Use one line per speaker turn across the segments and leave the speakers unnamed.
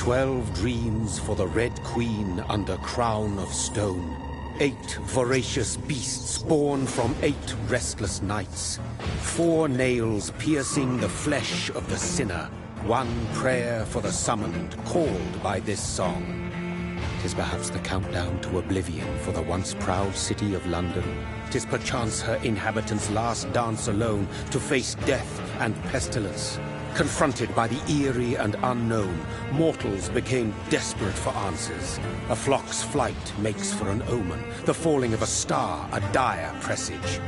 12 dreams for the Red Queen under crown of stone. 8 voracious beasts born from 8 restless nights. 4 nails piercing the flesh of the sinner. 1 prayer for the summoned, called by this song. 'Tis perhaps the countdown to oblivion for the once proud city of London. 'Tis perchance her inhabitants' last dance alone to face death and pestilence. Confronted by the eerie and unknown, mortals became desperate for answers. A flock's flight makes for an omen, the falling of a star a dire presage.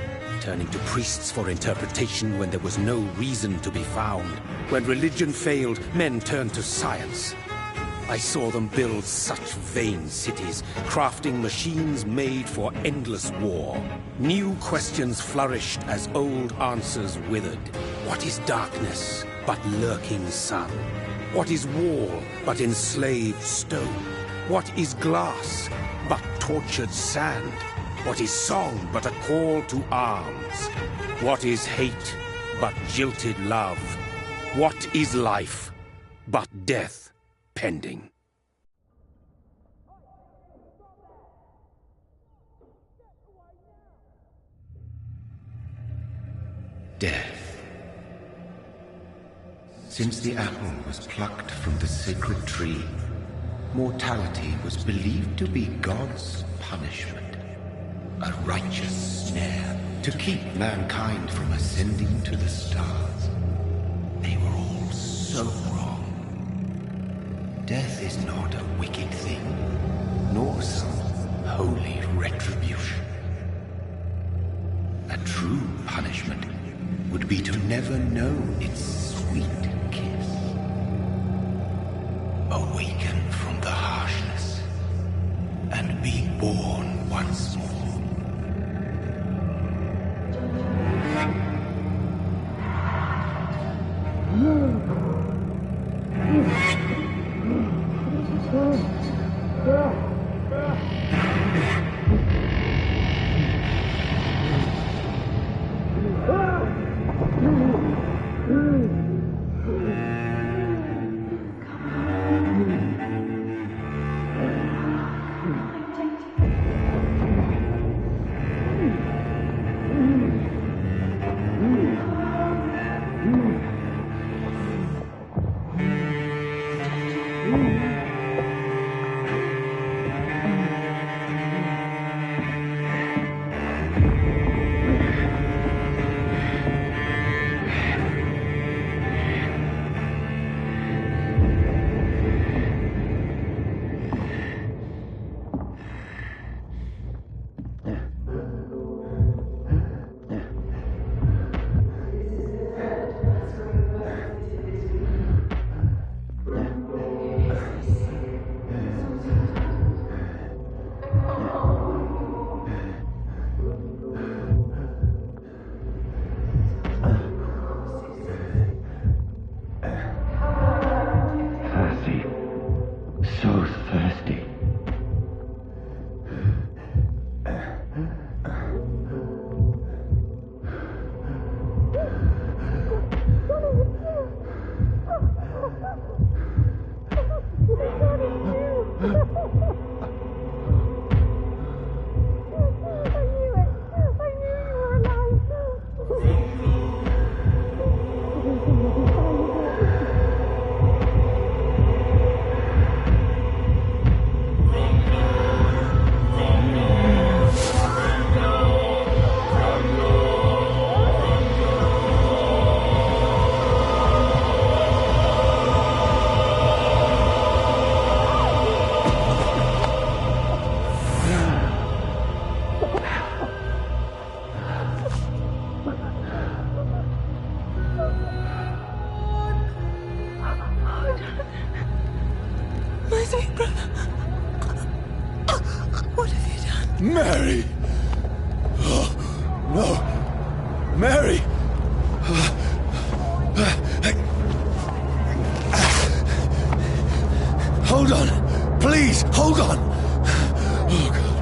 Turning to priests for interpretation when there was no reason to be found. When religion failed, men turned to science. I saw them build such vain cities, crafting machines made for endless war. New questions flourished as old answers withered. What is darkness but lurking sun? What is wall but enslaved stone? What is glass but tortured sand? What is song but a call to arms? What is hate but jilted love? What is life but death pending?
Death. Since the apple was plucked from the sacred tree, mortality was believed to be God's punishment, a righteous snare to keep mankind from ascending to the stars. They were all so wrong. Death is not a wicked thing, nor some holy retribution. A true punishment would be to never know its sweet kiss. Awaken from the harshness and be born once more.
Mary! Oh, no! Mary! Hold on! Please, hold on! Oh, God.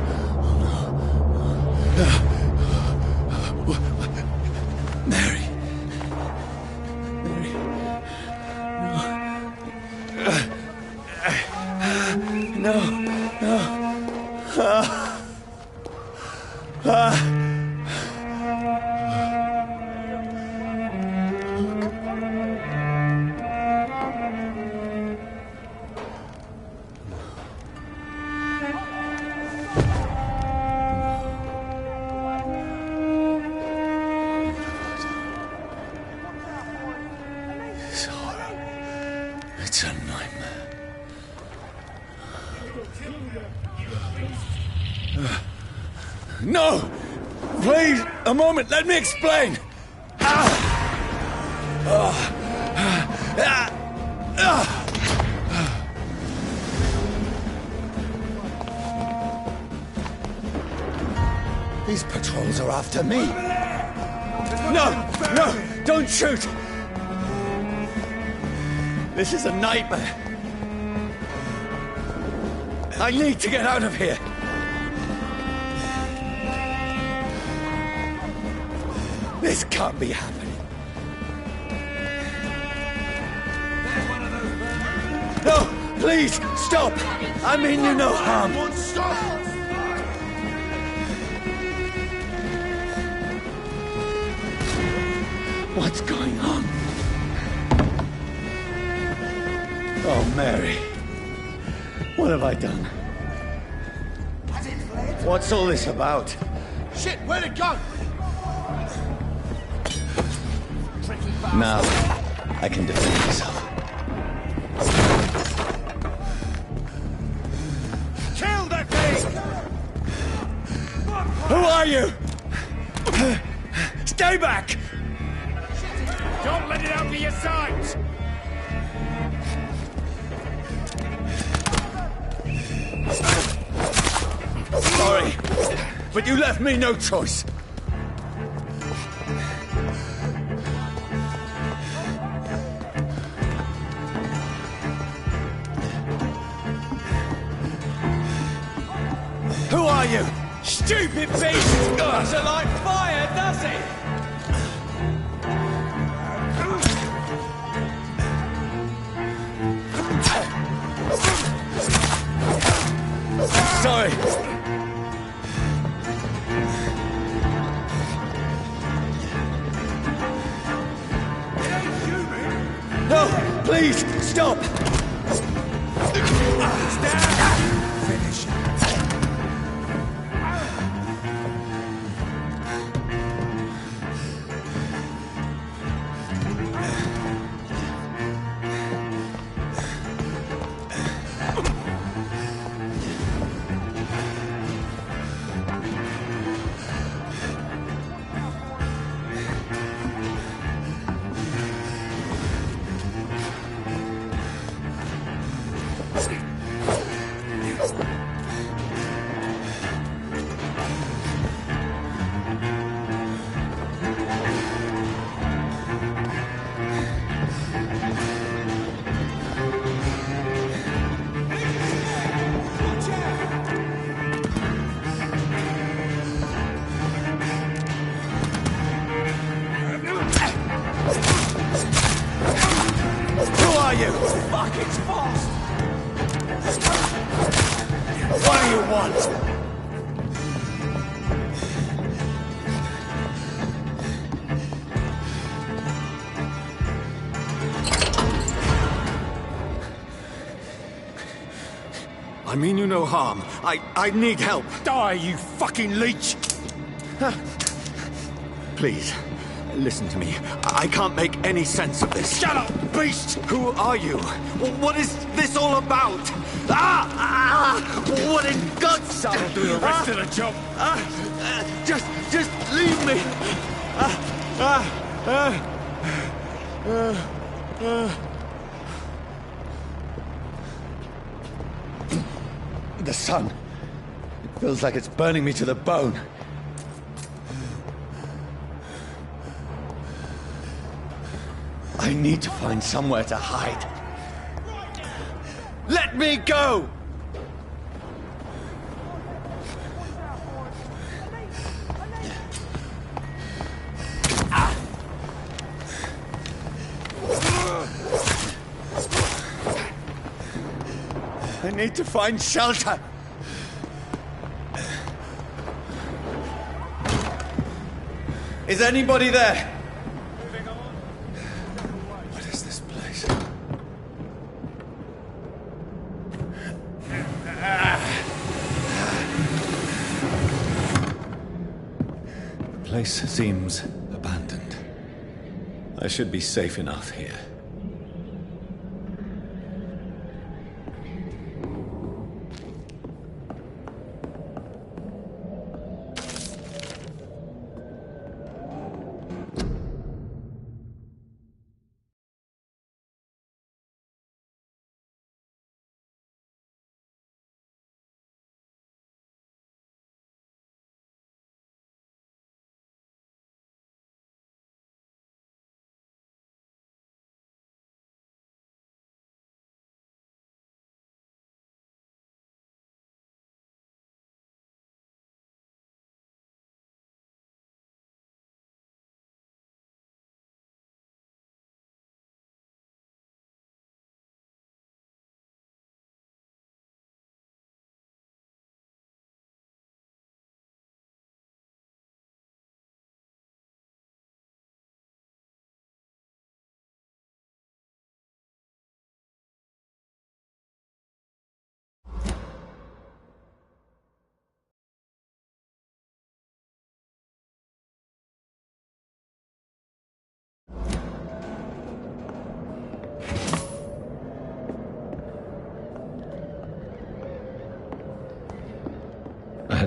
Mary. Mary. No. It's a nightmare. No! Please, a moment, let me explain! These patrols are after me. No! Don't shoot! This is a nightmare. I need to get out of here. This can't be happening. No, please, stop! I mean you no harm. Stop! What's going on? Oh, Mary. What have I done? What's all this about?
Shit, where'd it go?
Now, I can defend myself.
Kill that thing!
Who are you? Stay back!
Don't let it over your sides!
Sorry, but you left me no choice. Who are you? Stupid beast! Doesn't like fire, does he? Sorry. No, please, stop!
Finish.
Fuck, it's fast! What do you want? I mean you no harm. I need help.
Die, you fucking leech!
Please, listen to me. I can't make any sense of this.
Shut up, beast!
Who are you? What is this all about? What in God's name?
That'll do the rest of the job.
Just leave me. The sun. It feels like it's burning me to the bone. I need to find somewhere to hide. Let me go! I need to find shelter. Is anybody there? What is this place? The place seems abandoned. I should be safe enough here.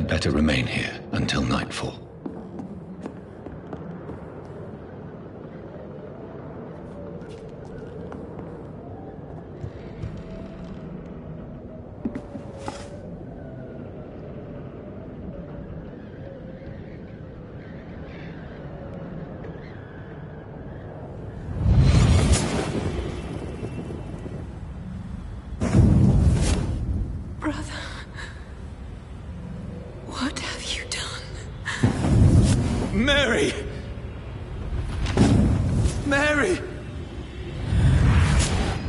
I'd better remain here until nightfall.
Mary! Mary!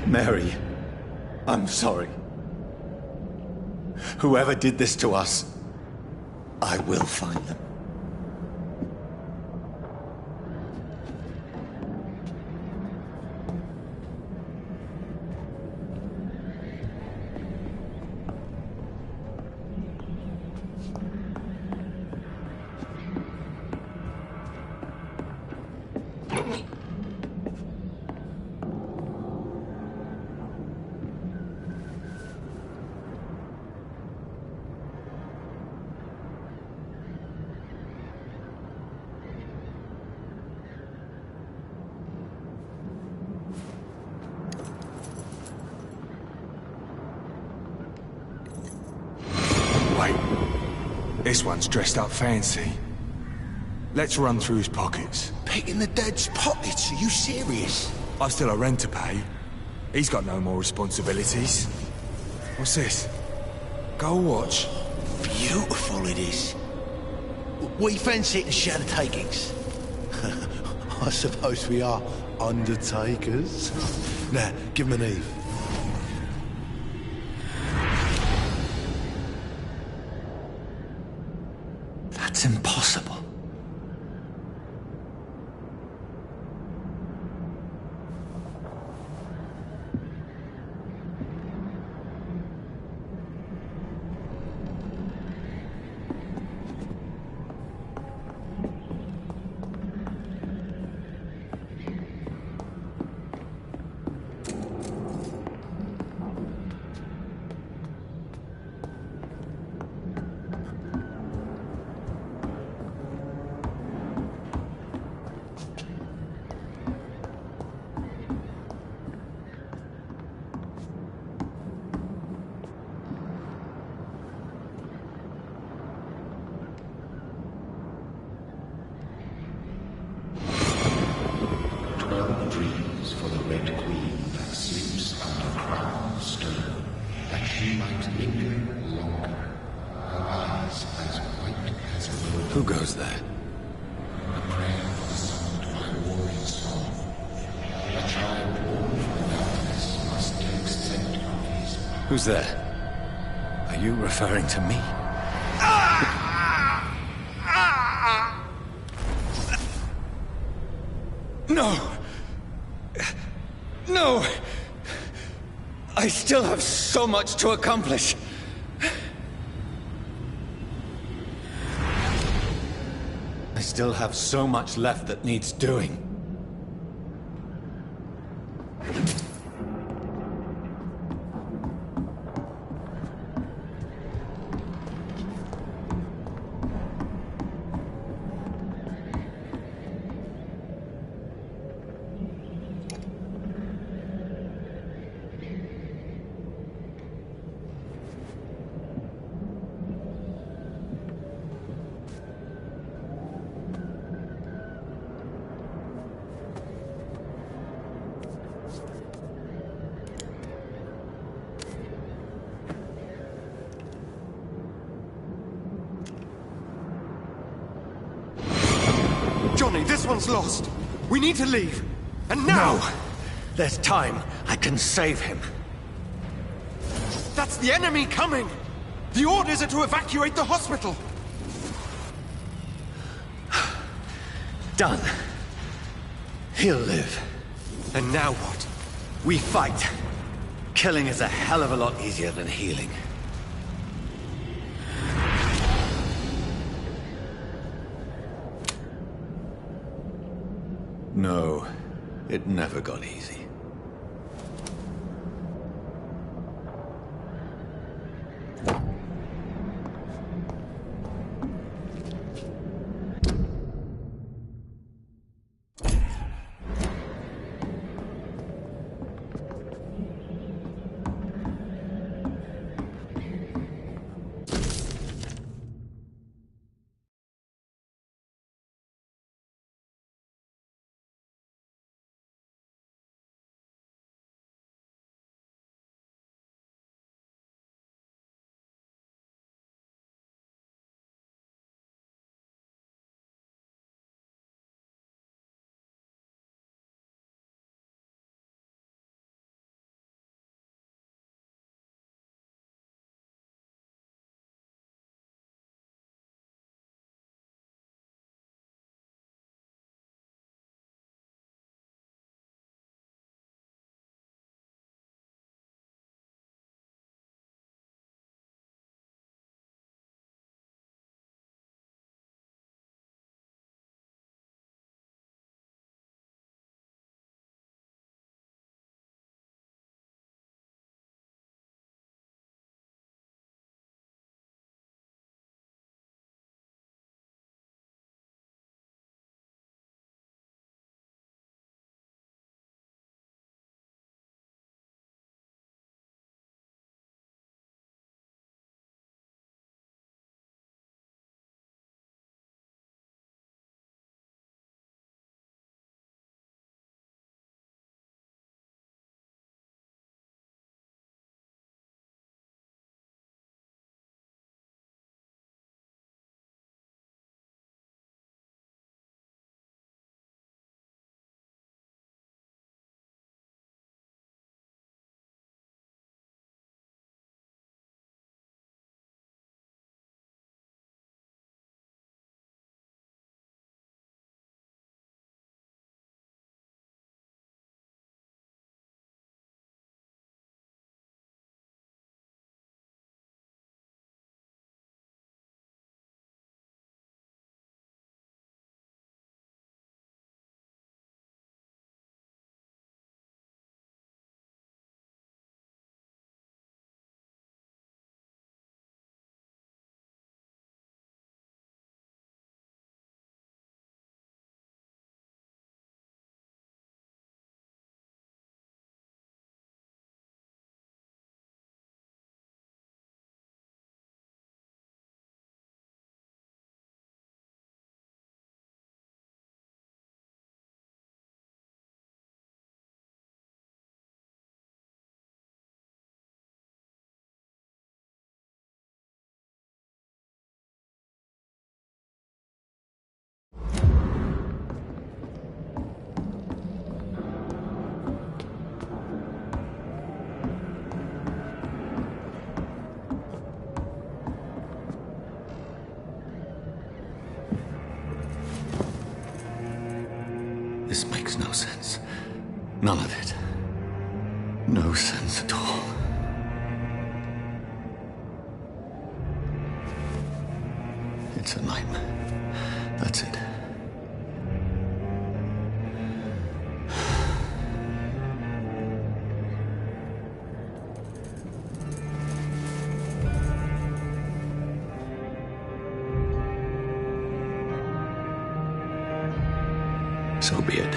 Mary, I'm sorry. Whoever did this to us, I will find them.
This one's dressed up fancy. Let's run through his pockets.
Picking the dead's pockets? Are you serious?
I've still a rent to pay. He's got no more responsibilities. What's this? Gold watch.
Beautiful it is. We fancy it and share the takings. I suppose we are undertakers. Now, give him an Eve.
That's impossible.
Dreams for the Red Queen that sleeps under crown of stone, that she might linger longer, her eyes as white as gold.
Who goes there?
A prayer for the sound of my warring song. A child born from the darkness must take scent of his.
Who's there? Are you referring to me? No! No! I still have so much to accomplish. I still have so much left that needs doing.
Johnny, this one's lost. We need to leave. And now!
No! There's time. I can save him.
That's the enemy coming! The orders are to evacuate the hospital!
Done. He'll live.
And now what?
We fight. Killing is a hell of a lot easier than healing. No, it never got easy. This makes no sense. None of it. No sense at all. It's a nightmare. That's it. So be it.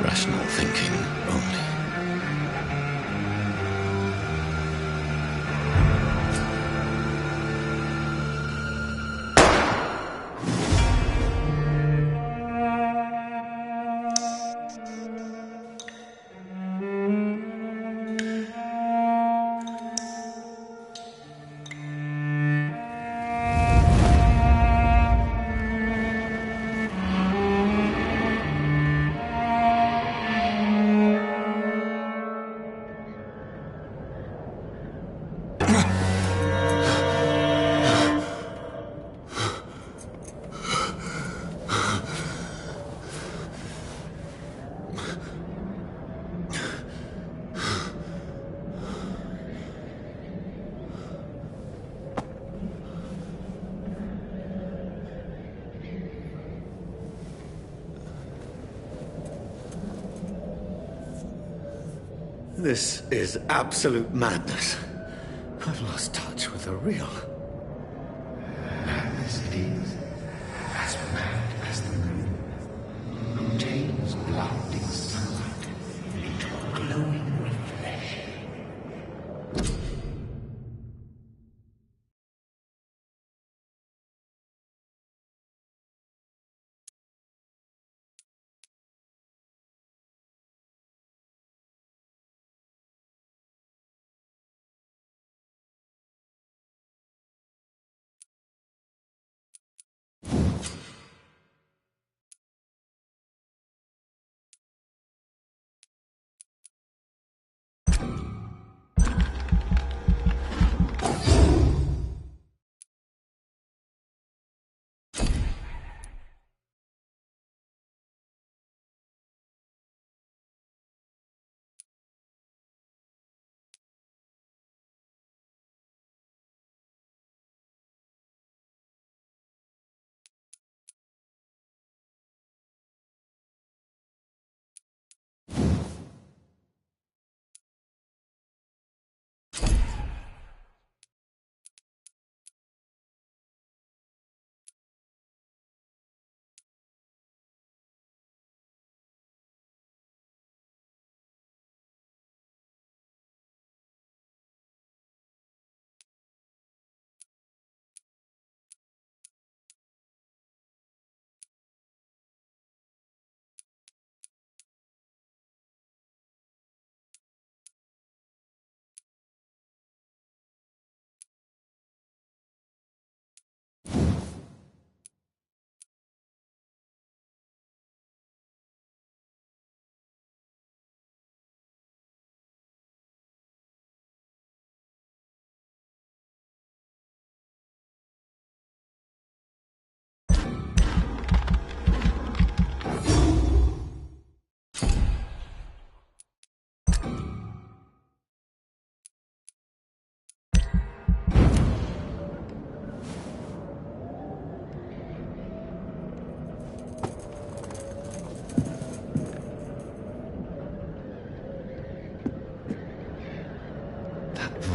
Rational thinking only. This is absolute madness. I've lost touch with the real.
Madness it is, as mad as the moon, who takes blinding sunlight into a glowing reflection.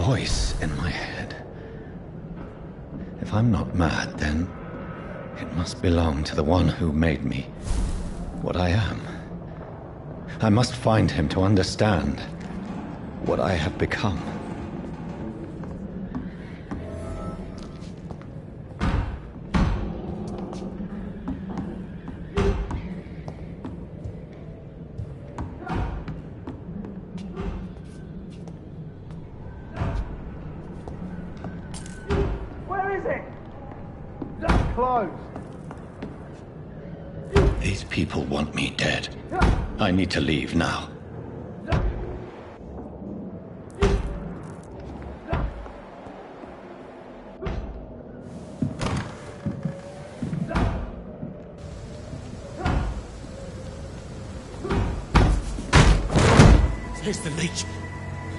Voice in my head. If I'm not mad, then it must belong to the one who made me what I am. I must find him to understand what I have become.
closed.
These people want me dead. I need to leave now.
Here's the leech.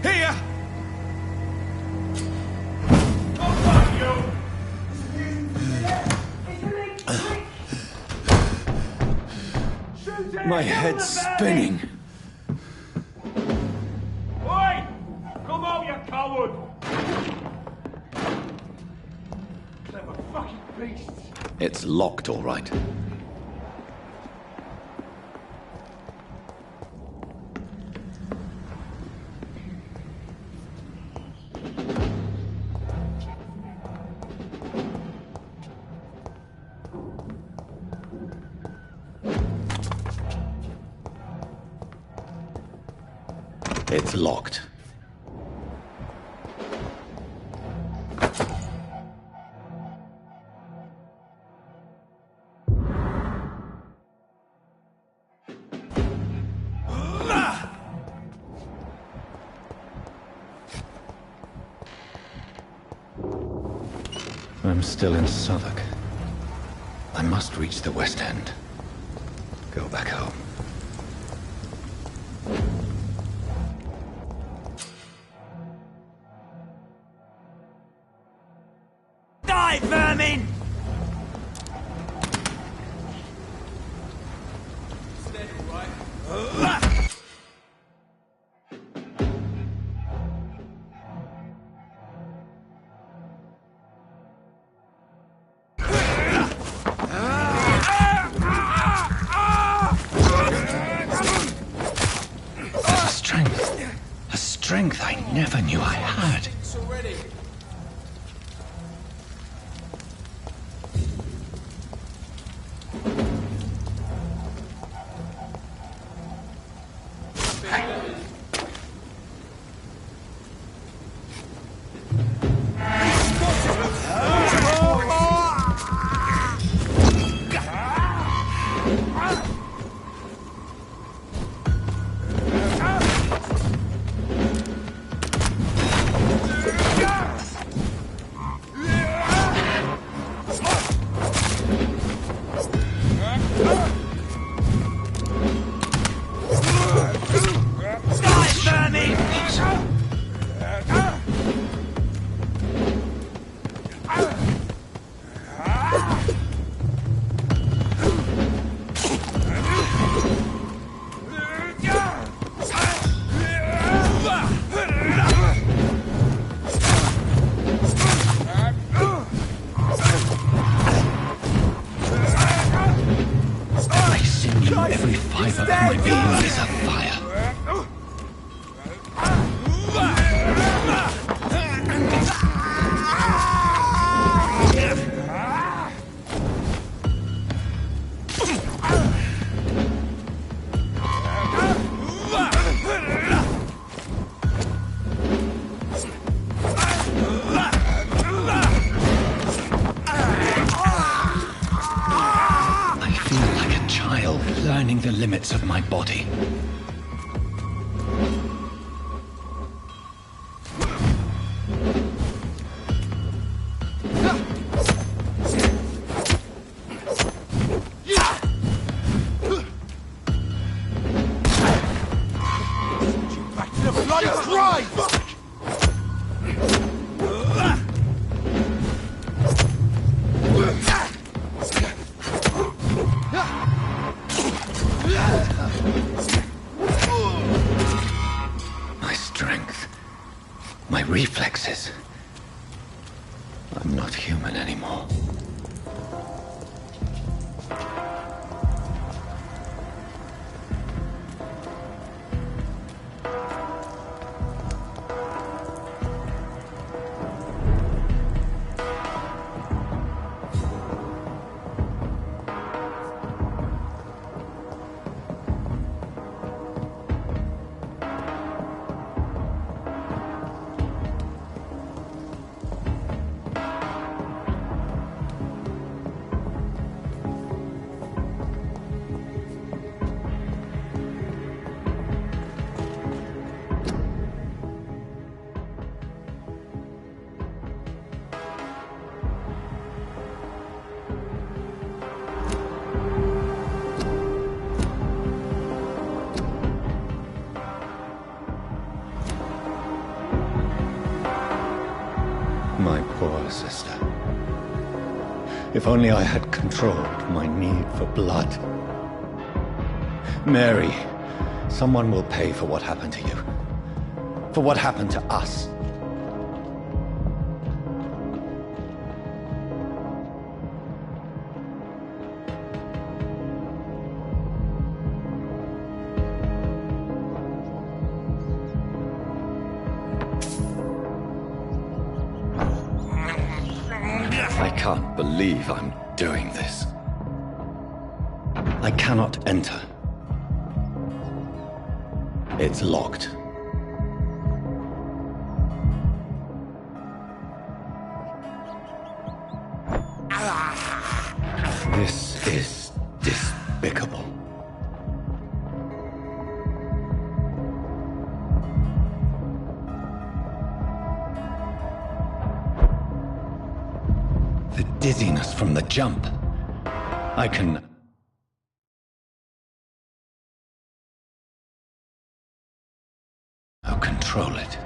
Here!
My head's spinning.
Oi! Come out, you coward! Clever fucking beasts!
It's locked, all right. It's locked. I'm still in Southwark. I must reach the West End. Go back home.
Die, vermin!
A strength I never knew I had. Every fiber of my being is afire. Learning the limits of my body.
Back to the bloody cry!
My strength, my reflexes. I'm not human anymore. My poor sister. If only I had controlled my need for blood. Mary, someone will pay for what happened to you. For what happened to us. I can't believe I'm doing this. I cannot enter. It's locked. This is despicable. The dizziness from the jump. I can... I'll control it.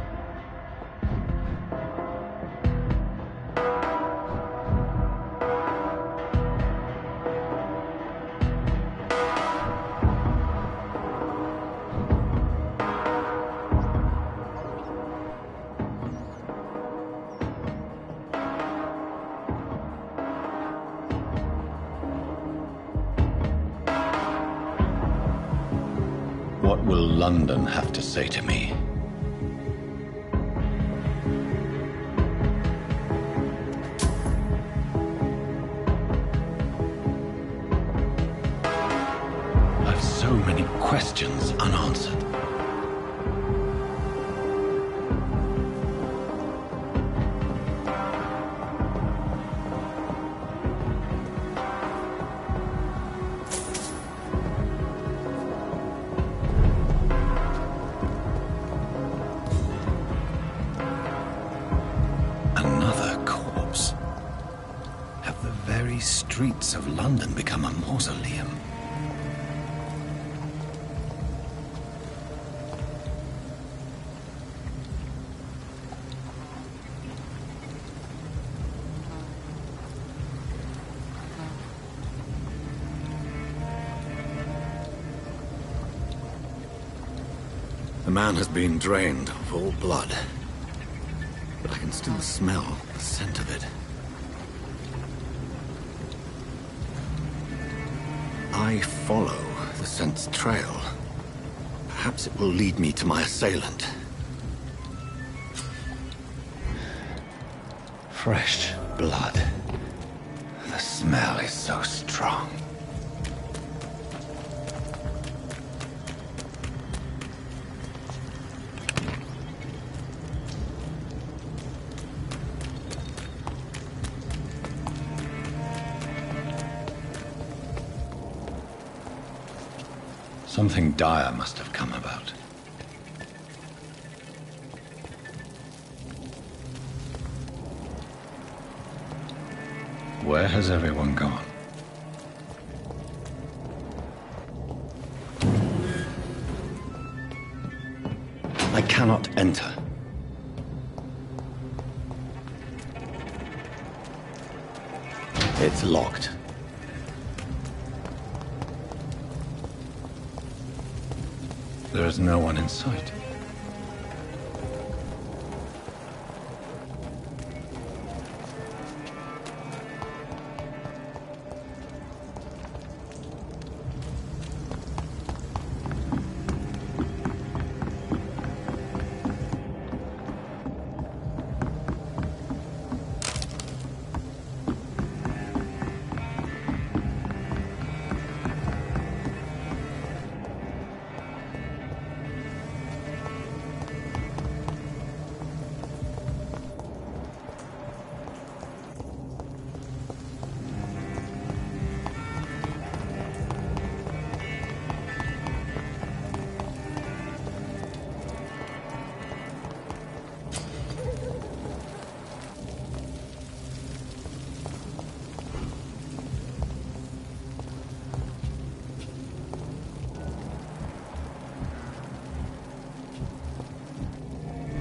What will London have to say to me? I've so many questions unanswered. Another corpse. Have the very streets of London become a mausoleum? The man has been drained of all blood. But I can still smell the scent of it. I follow the scent's trail. Perhaps it will lead me to my assailant. Fresh blood. The smell is so strong. Something dire must have come about. Where has everyone gone? I cannot enter. It's locked. There is no one in sight.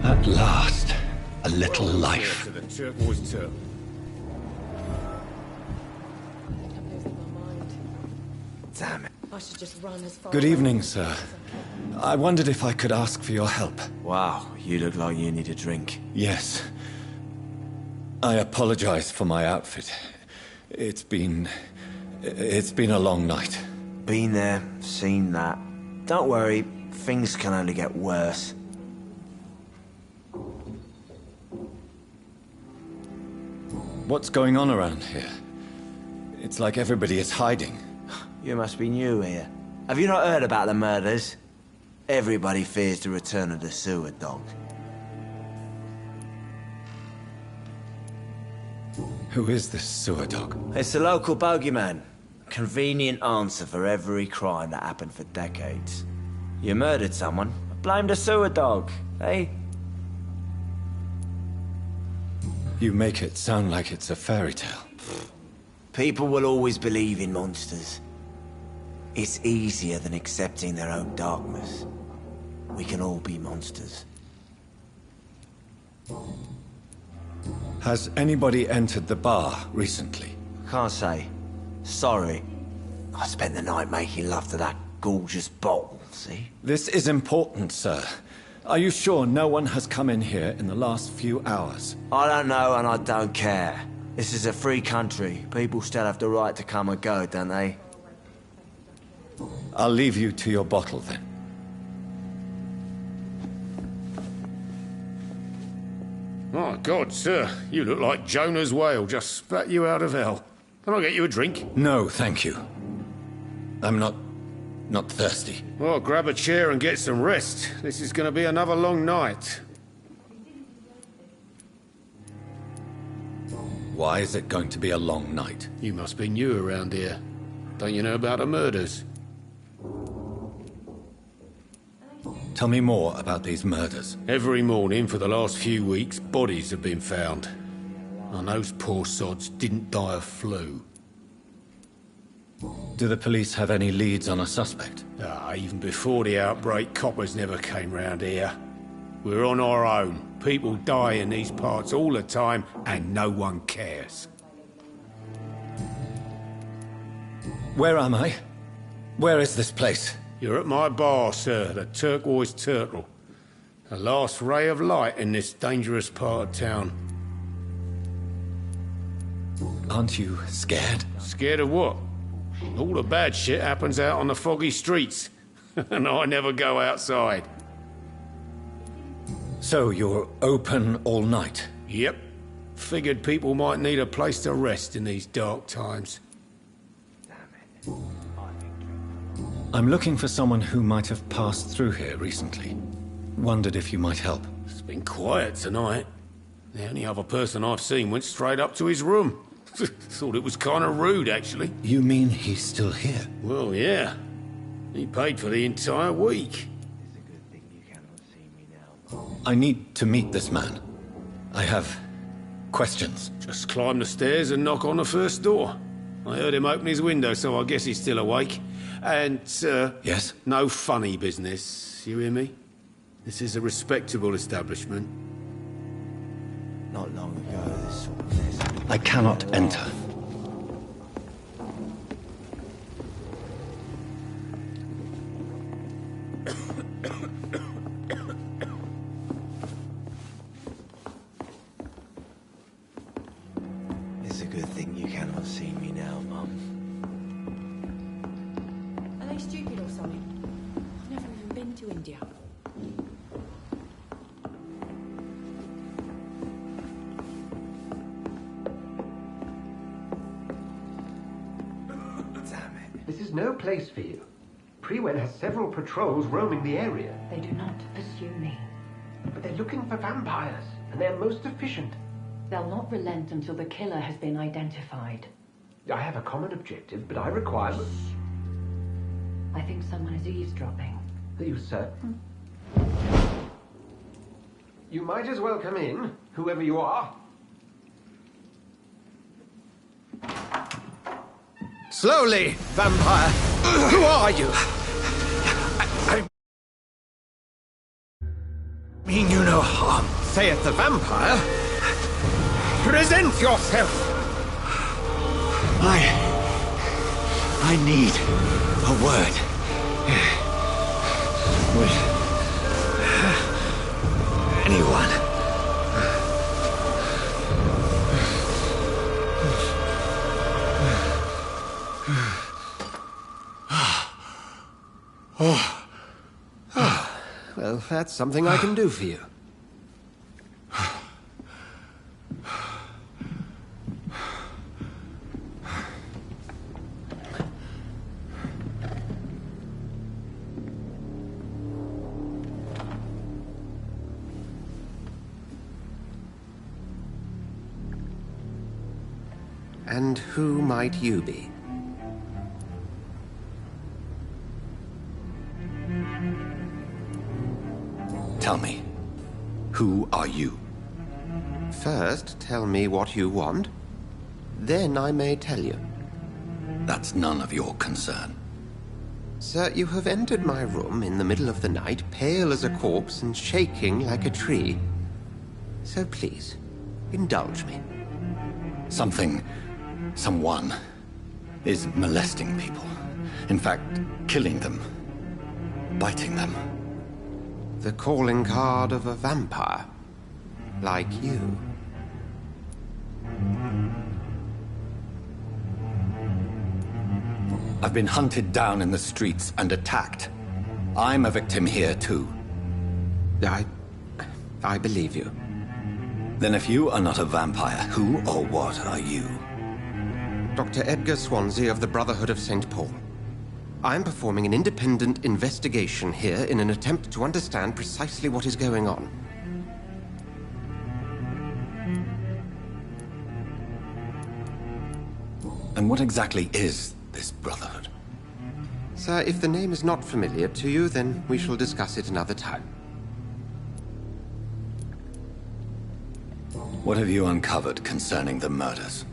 At last, a little life.
To the turquoise turtle.
Damn it.
I should just run as far
Good
away
evening,
as
sir.
I can.
I wondered if I could ask for your help.
Wow, you look like you need a drink.
Yes. I apologize for my outfit. It's been a long night.
Been there, seen that. Don't worry, things can only get worse.
What's going on around here? It's like everybody is hiding.
You must be new here. Have you not heard about the murders? Everybody fears the return of the sewer dog.
Who is this sewer dog?
It's the local bogeyman. Convenient answer for every crime that happened for decades. You murdered someone, blame the sewer dog, eh?
You make it sound like it's a fairy tale.
People will always believe in monsters. It's easier than accepting their own darkness. We can all be monsters.
Has anybody entered the bar recently?
Can't say. Sorry. I spent the night making love to that gorgeous bottle, see?
This is important, sir. Are you sure no one has come in here in the last few hours?
I don't know and I don't care. This is a free country. People still have the right to come and go, don't they?
I'll leave you to your bottle then.
My God, sir, you look like Jonah's whale just spat you out of hell. Can I get you a drink?
No, thank you. I'm not thirsty.
Well, grab a chair and get some rest. This is going to be another long night.
Why is it going to be a long night?
You must be new around here. Don't you know about the murders?
Tell me more about these murders.
Every morning for the last few weeks, bodies have been found. And those poor sods didn't die of flu.
Do the police have any leads on a suspect?
Even before the outbreak, coppers never came round here. We're on our own. People die in these parts all the time, and no one cares.
Where am I? Where is this place?
You're at my bar, sir, the Turquoise Turtle. The last ray of light in this dangerous part of town.
Aren't you scared?
Scared of what? All the bad shit happens out on the foggy streets. And I never go outside.
So you're open all night?
Yep. Figured people might need a place to rest in these dark times.
I'm looking for someone who might have passed through here recently. Wondered if you might help.
It's been quiet tonight. The only other person I've seen went straight up to his room. Thought it was kind of rude, actually.
You mean he's still here?
Well, yeah. He paid for the entire week.
I need to meet this man. I have questions.
Just climb the stairs and knock on the first door. I heard him open his window, so I guess he's still awake. And, sir...
Yes?
No funny business, you hear me? This is a respectable establishment.
Not long ago, this sort of place...
I cannot enter.
It's a good thing you cannot see me now, Mum.
Are they stupid or something? I've never even been to India.
Damn it.
This is no place for you. Prewen has several patrols roaming the area.
They do not pursue me.
But they're looking for vampires, and they're most efficient.
They'll not relent until the killer has been identified.
I have a common objective, but I require...
I think someone is eavesdropping.
Are you certain? You might as well come in, whoever you are.
Slowly, vampire. Who are you?
Mean you no harm, saith the vampire. Present yourself!
I need a word. With anyone.
Well, that's something I can do for you. And who might you be?
Tell me, who are you?
First, tell me what you want. Then I may tell you.
That's none of your concern.
Sir, you have entered my room in the middle of the night, pale as a corpse and shaking like a tree. So please, indulge me.
Someone is molesting people. In fact, killing them. Biting them.
The calling card of a vampire. Like you.
I've been hunted down in the streets and attacked. I'm a victim here, too.
I believe you.
Then if you are not a vampire, who or what are you?
Dr. Edgar Swansea of the Brotherhood of St. Paul. I am performing an independent investigation here in an attempt to understand precisely what is going on.
And what exactly is this Brotherhood?
Sir, if the name is not familiar to you, then we shall discuss it another time.
What have you uncovered concerning the murders?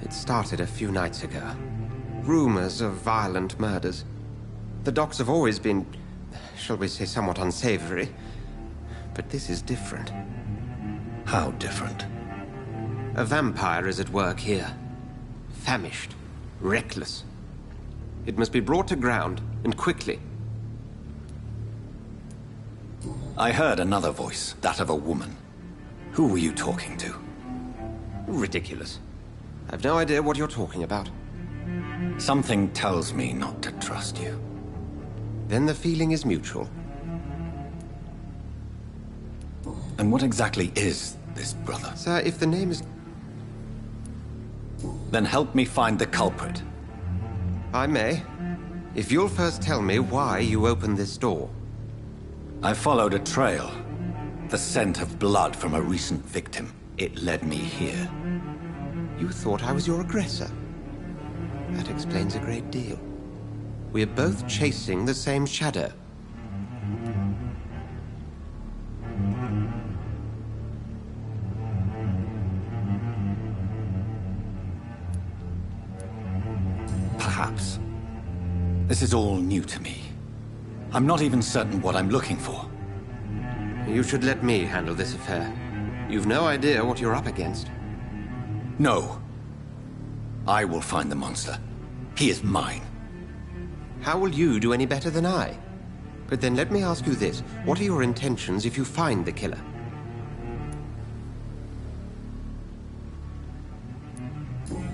It started a few nights ago. Rumors of violent murders. The docks have always been, shall we say, somewhat unsavory. But this is different.
How different?
A vampire is at work here. Famished. Reckless. It must be brought to ground, and quickly.
I heard another voice, that of a woman. Who were you talking to?
Ridiculous. I've no idea what you're talking about.
Something tells me not to trust you.
Then the feeling is mutual.
And what exactly is this brother?
Sir, if the name is...
Then help me find the culprit.
I may. If you'll first tell me why you opened this door.
I followed a trail. The scent of blood from a recent victim. It led me here.
You thought I was your aggressor. That explains a great deal. We are both chasing the same shadow.
Perhaps. This is all new to me. I'm not even certain what I'm looking for.
You should let me handle this affair. You've no idea what you're up against.
No. I will find the monster. He is mine.
How will you do any better than I? But then let me ask you this. What are your intentions if you find the killer?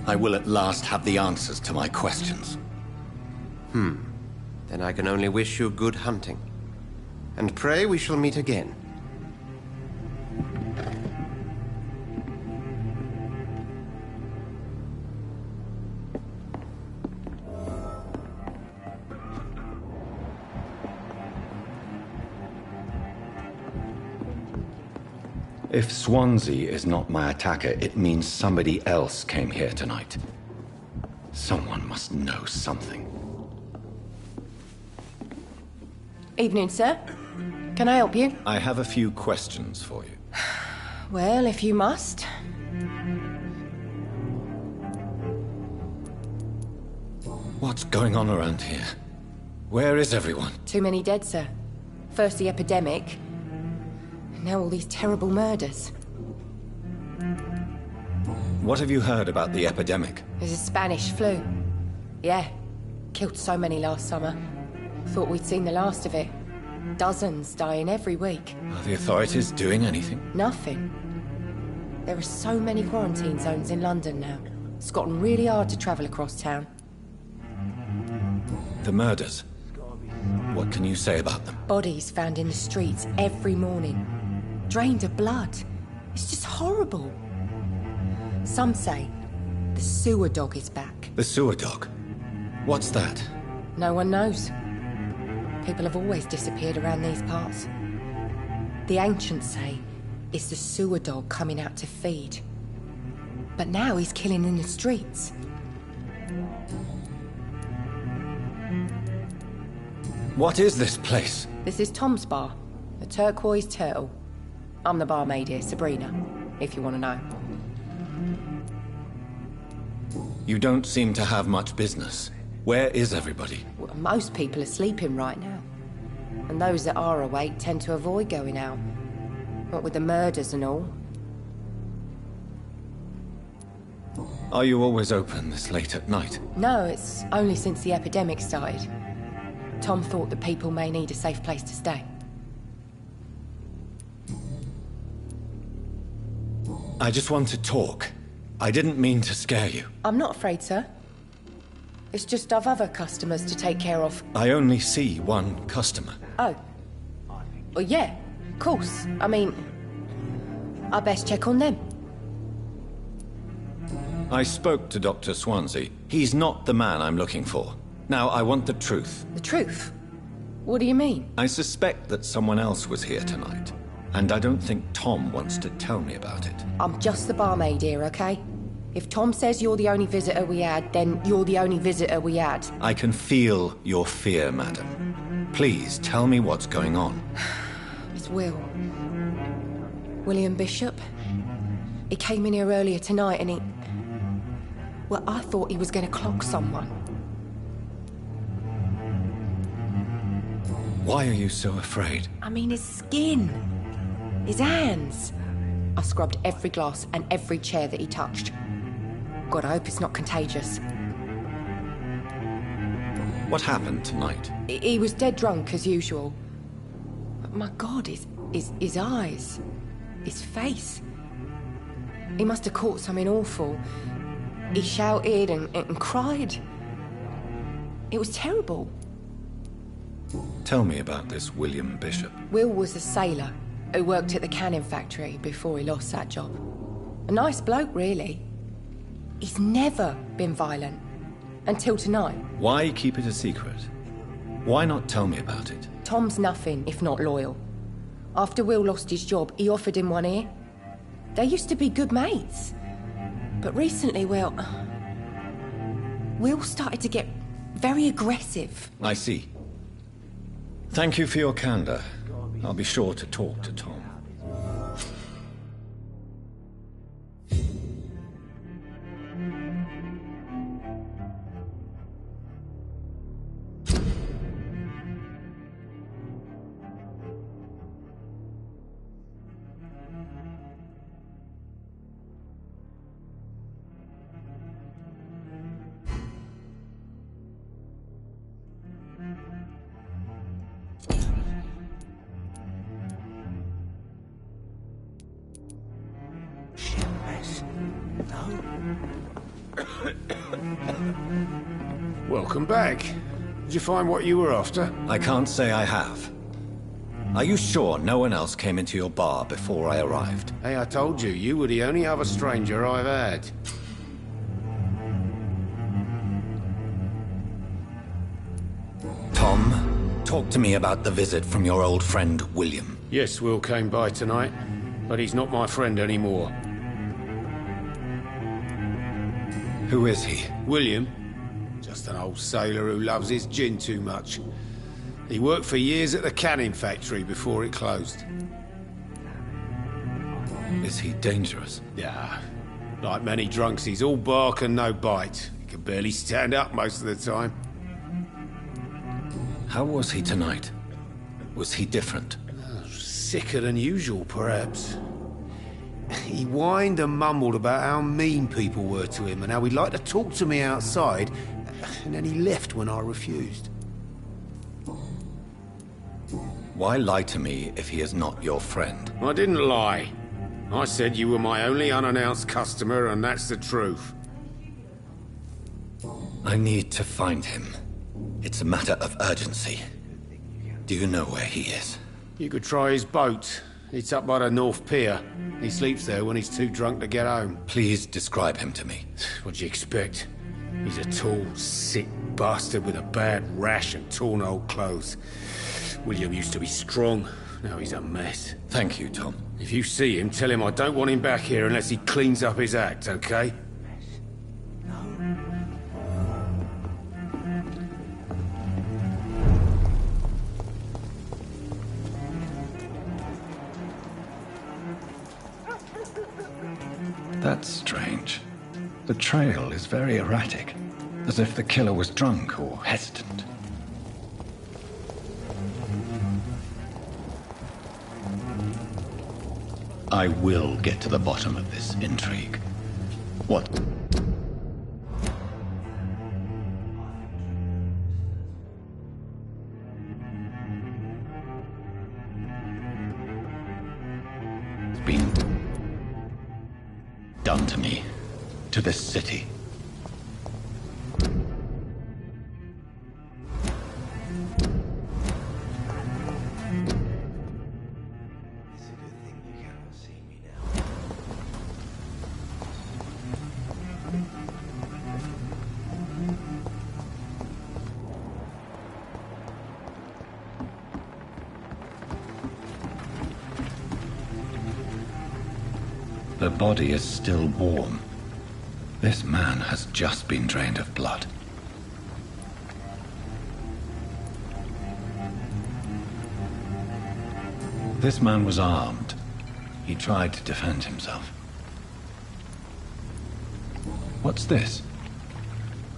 I will at last have the answers to my questions.
Then I can only wish you good hunting. And pray we shall meet again.
If Swansea is not my attacker, it means somebody else came here tonight. Someone must know something.
Evening, sir. Can I help you?
I have a few questions for you.
Well, if you must.
What's going on around here? Where is everyone?
Too many dead, sir. First the epidemic,
And now all these terrible murders.
What have you heard about the epidemic?
There's a Spanish flu. Yeah. Killed so many last summer. Thought we'd seen the last of it. Dozens dying every week.
Are the authorities doing anything?
Nothing. There are so many quarantine zones in London now. It's gotten really hard to travel across town.
The murders. What can you say about them?
Bodies found in the streets every morning. Drained of blood. It's just horrible. Some say the sewer dog is back.
The sewer dog? What's that?
No one knows. People have always disappeared around these parts. The ancients say it's the sewer dog coming out to feed. But now he's killing in the streets.
What is this place?
This is Tom's bar, the Turquoise Turtle. I'm the barmaid here, Sabrina, if you want to know.
You don't seem to have much business. Where is everybody?
Well, most people are sleeping right now. And those that are awake tend to avoid going out. What with the murders and all.
Are you always open this late at night?
No, it's only since the epidemic started. Tom thought that people may need a safe place to stay.
I just want to talk. I didn't mean to scare you.
I'm not afraid, sir. It's just I've other customers to take care of.
I only see one customer.
Oh. Well, yeah, of course. I mean, I best check on them.
I spoke to Dr. Swansea. He's not the man I'm looking for. Now, I want the truth.
The truth? What do you mean?
I suspect that someone else was here tonight. And I don't think Tom wants to tell me about it.
I'm just the barmaid here, okay? If Tom says you're the only visitor we had, then you're the only visitor we had.
I can feel your fear, madam. Please, tell me what's going on.
It's Will. William Bishop. He came in here earlier tonight and he... Well, I thought he was going to clock someone.
Why are you so afraid?
I mean, his skin. His hands. I scrubbed every glass and every chair that he touched. God, I hope it's not contagious.
What happened tonight?
He was dead drunk, as usual. But my God, his eyes. His face. He must have caught something awful. He shouted and cried. It was terrible.
Tell me about this William Bishop.
Will was a sailor who worked at the canning factory before he lost that job. A nice bloke, really. He's never been violent. Until tonight.
Why keep it a secret? Why not tell me about it?
Tom's nothing if not loyal. After Will lost his job, he offered him one ear. They used to be good mates. But recently, well... Will started to get very aggressive.
I see. Thank you for your candor. I'll be sure to talk to Tom.
Welcome back. Did you find what you were after?
I can't say I have. Are you sure no one else came into your bar before I arrived?
Hey, I told you, you were the only other stranger I've had.
Tom, talk to me about the visit from your old friend, William.
Yes, Will came by tonight, but he's not my friend anymore.
Who is he?
William. Just an old sailor who loves his gin too much. He worked for years at the canning factory before it closed.
Is he dangerous?
Yeah. Like many drunks, he's all bark and no bite. He can barely stand up most of the time.
How was he tonight? Was he different?
sicker than usual, perhaps. He whined and mumbled about how mean people were to him and how he'd like to talk to me outside, and then he left when I refused.
Why lie to me if he is not your friend?
I didn't lie. I said you were my only unannounced customer, and that's the truth.
I need to find him. It's a matter of urgency. Do you know where he is?
You could try his boat. It's up by the North Pier. He sleeps there when he's too drunk to get home.
Please describe him to me.
What do you expect? He's a tall, sick bastard with a bad rash and torn old clothes. William used to be strong. Now he's a mess.
Thank you, Tom.
If you see him, tell him I don't want him back here unless he cleans up his act, okay?
That's strange. The trail is very erratic, as if the killer was drunk or hesitant. I will get to the bottom of this intrigue. What? It's been done to me, to this city. The body is still warm. This man has just been drained of blood. This man was armed. He tried to defend himself. What's this?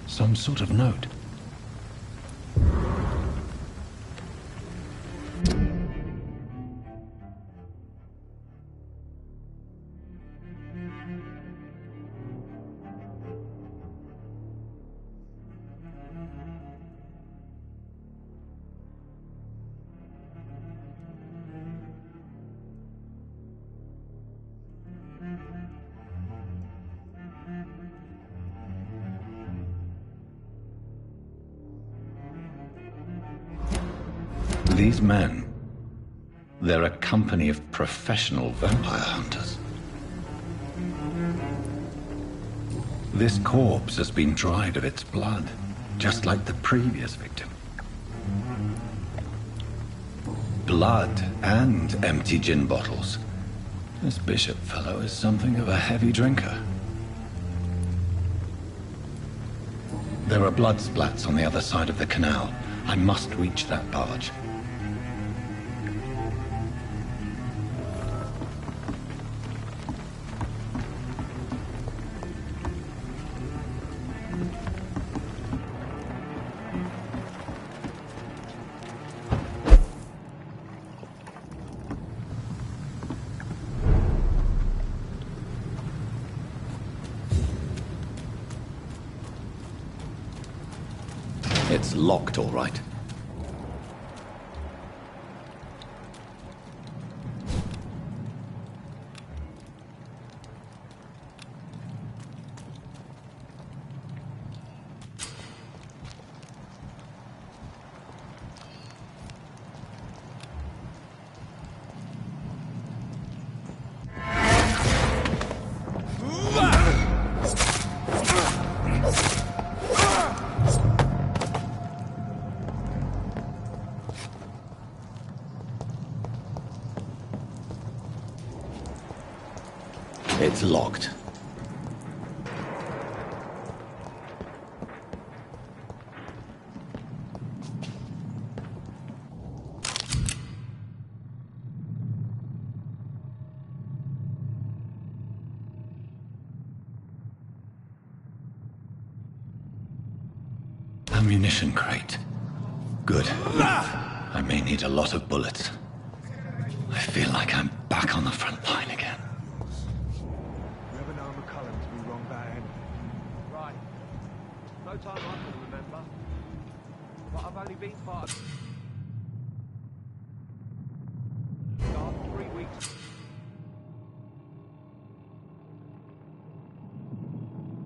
Some sort of note. These men, they're a company of professional vampire hunters. This corpse has been dried of its blood, just like the previous victim. Blood and empty gin bottles. This Bishop fellow is something of a heavy drinker. There are blood splats on the other side of the canal. I must reach that barge. It's locked, all right. It's locked. Ammunition crate. Good. I may need a lot of bullets. I feel like I'm back on the front line again.
Never known McCullum to be wrong about him.
Right. No time I can remember. But I've only been part of... Start 3 weeks.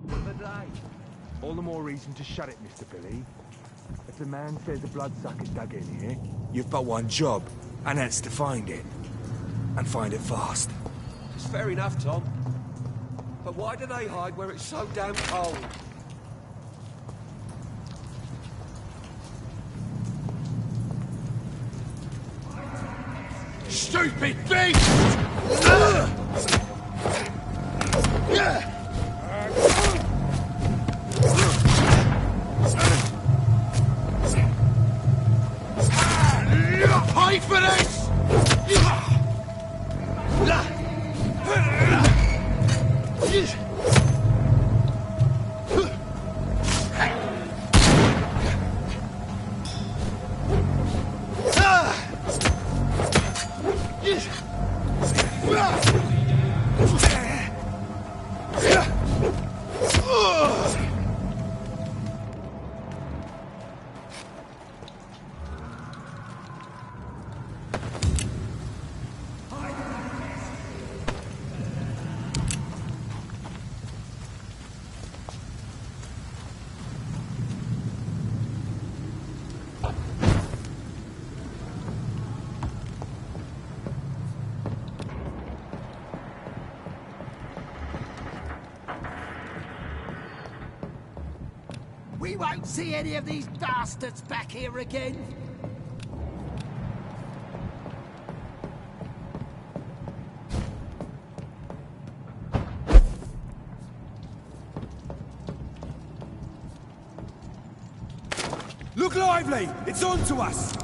The day.
All the more reason to shut it, Mr. Billy. If the man says a bloodsucker's dug in here, you've but one job, and that's to find it. And find it fast.
It's fair enough, Tom. But why do they hide where it's so damn cold?
Stupid beast! Pay for this!
We won't see any of these bastards back here again.
Look lively! It's on to us!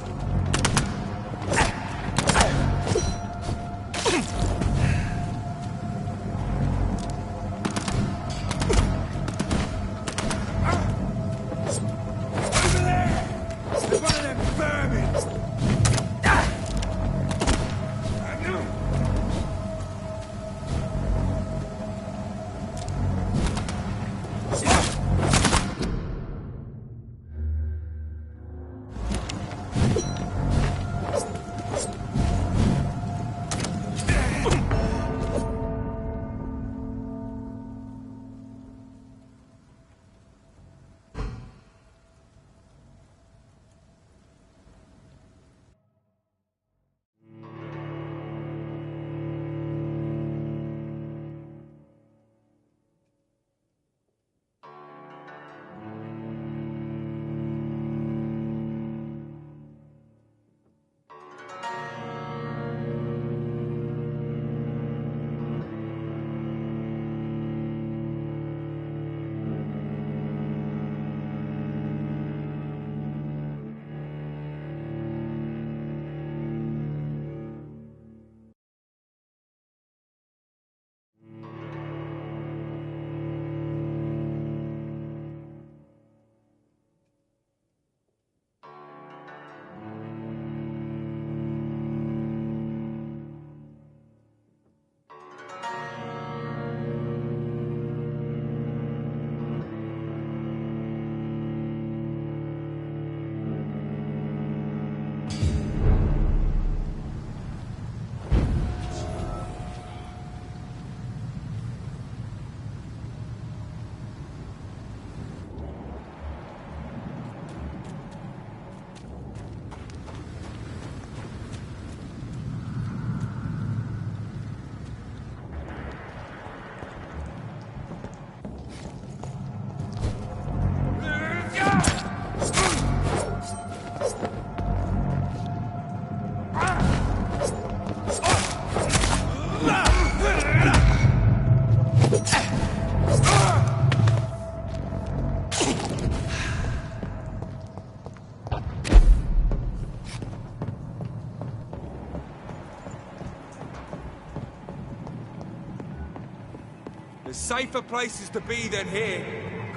There's safer places to be than here.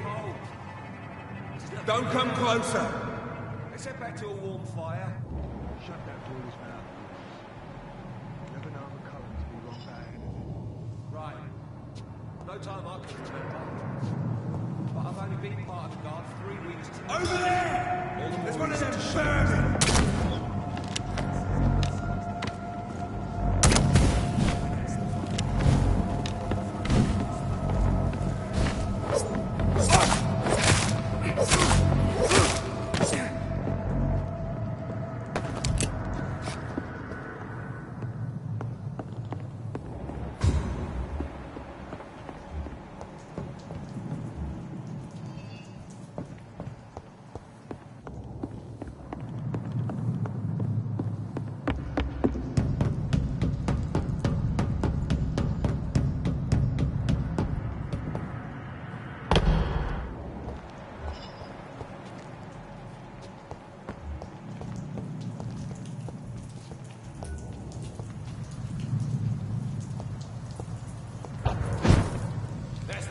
Cold. Don't come closer.
Let's head back to a warm fire.
Shut that fool's mouth.
No time I can remember. But I've only been part of the guard 3 weeks. Over there! There's one of them burning!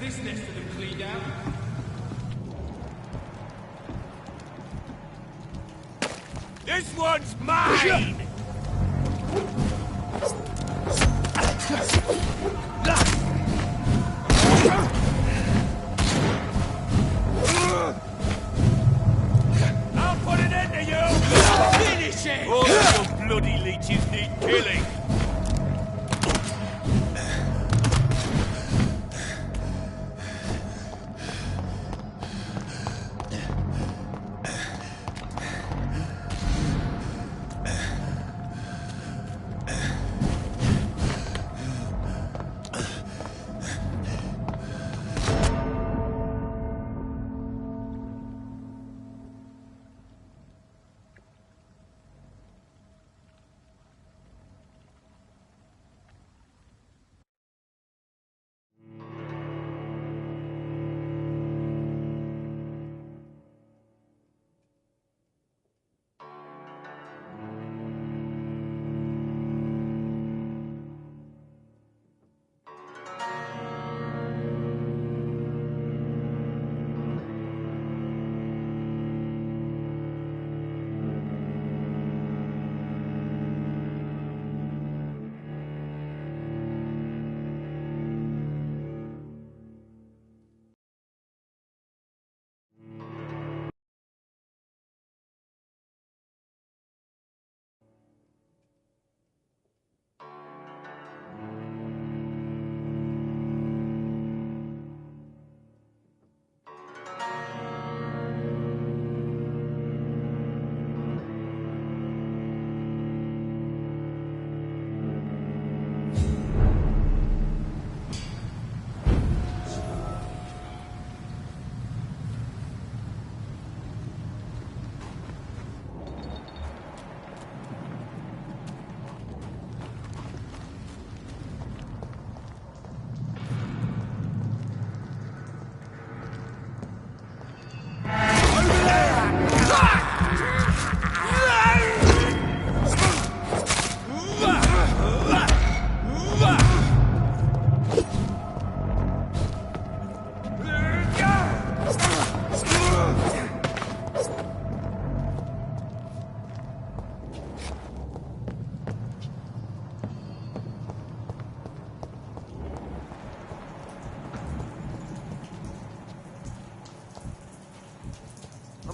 This nest of them cleaned out. This one's mine! I'll put an end to you! Finish it! All the bloody leeches need killing!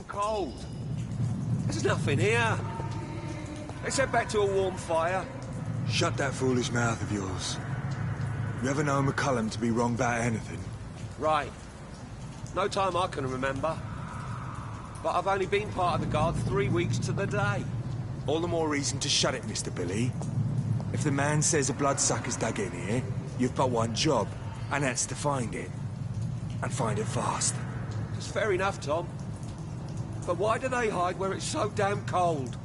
Cold. There's nothing here. Let's head back to a warm fire.
Shut that foolish mouth of yours. You ever know McCullum to be wrong about anything?
Right. No time I can remember. But I've only been part of the guard 3 weeks to the day.
All the more reason to shut it, Mr. Billy. If the man says a bloodsucker's dug in here, you've but one job, and that's to find it. And find it fast.
It's fair enough, Tom. But why do they hide where it's so damn cold?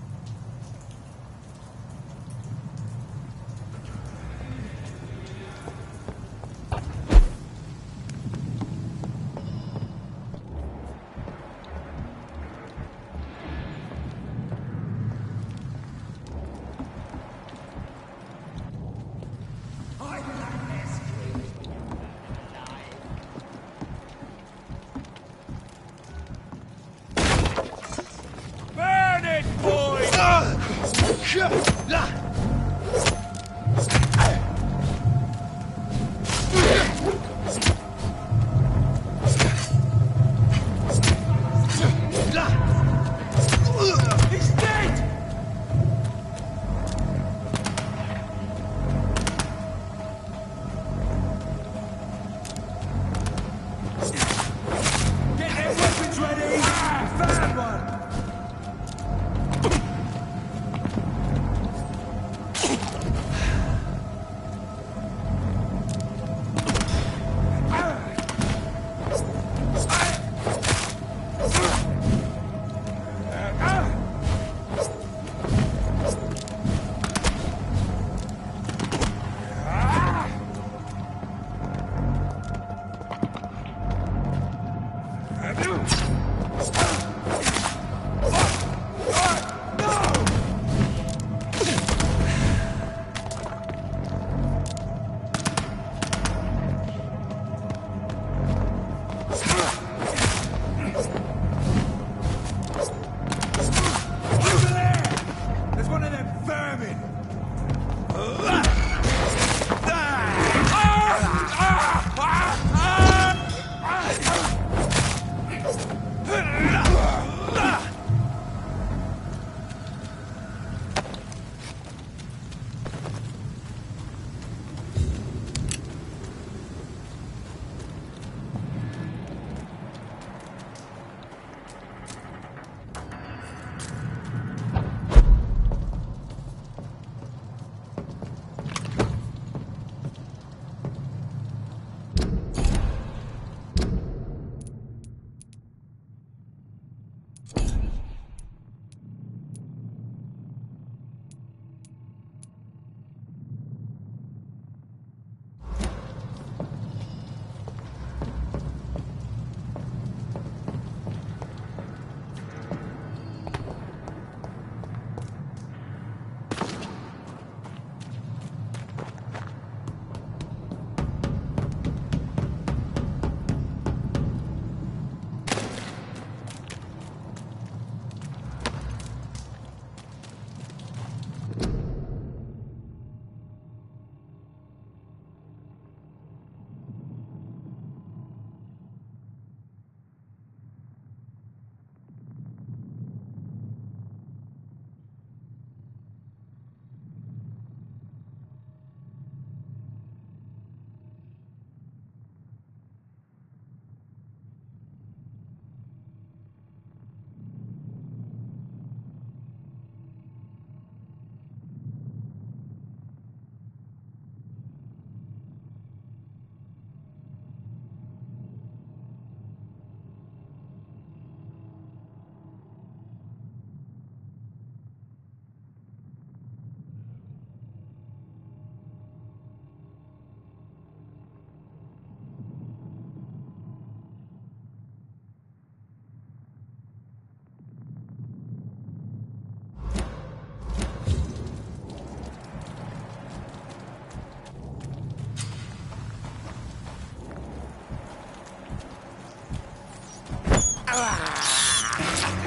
Burn it, boys!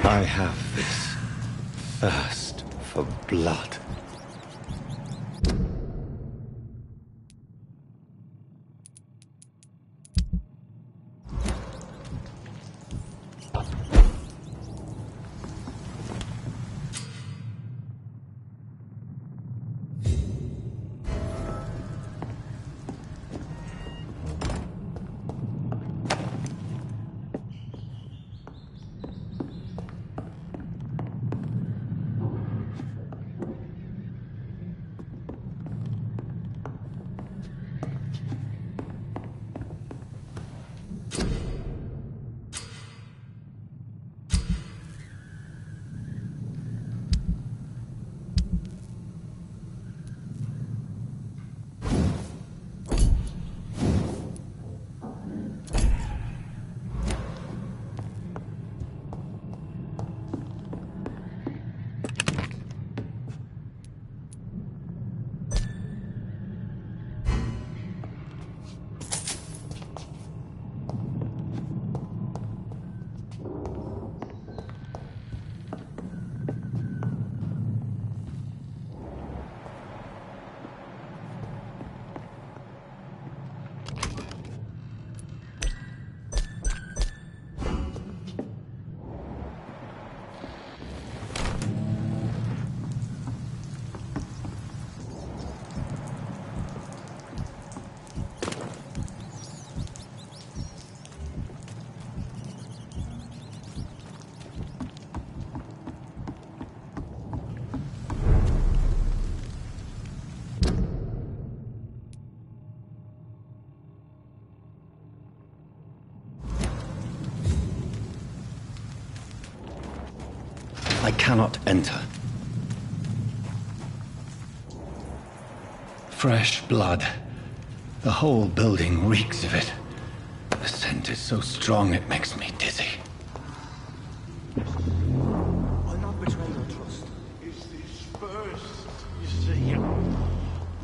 I have this thirst for blood. I cannot enter. Fresh blood. The whole building reeks of it. The scent is so strong it makes me dizzy.
I'll not betray your trust. It's this first, you see.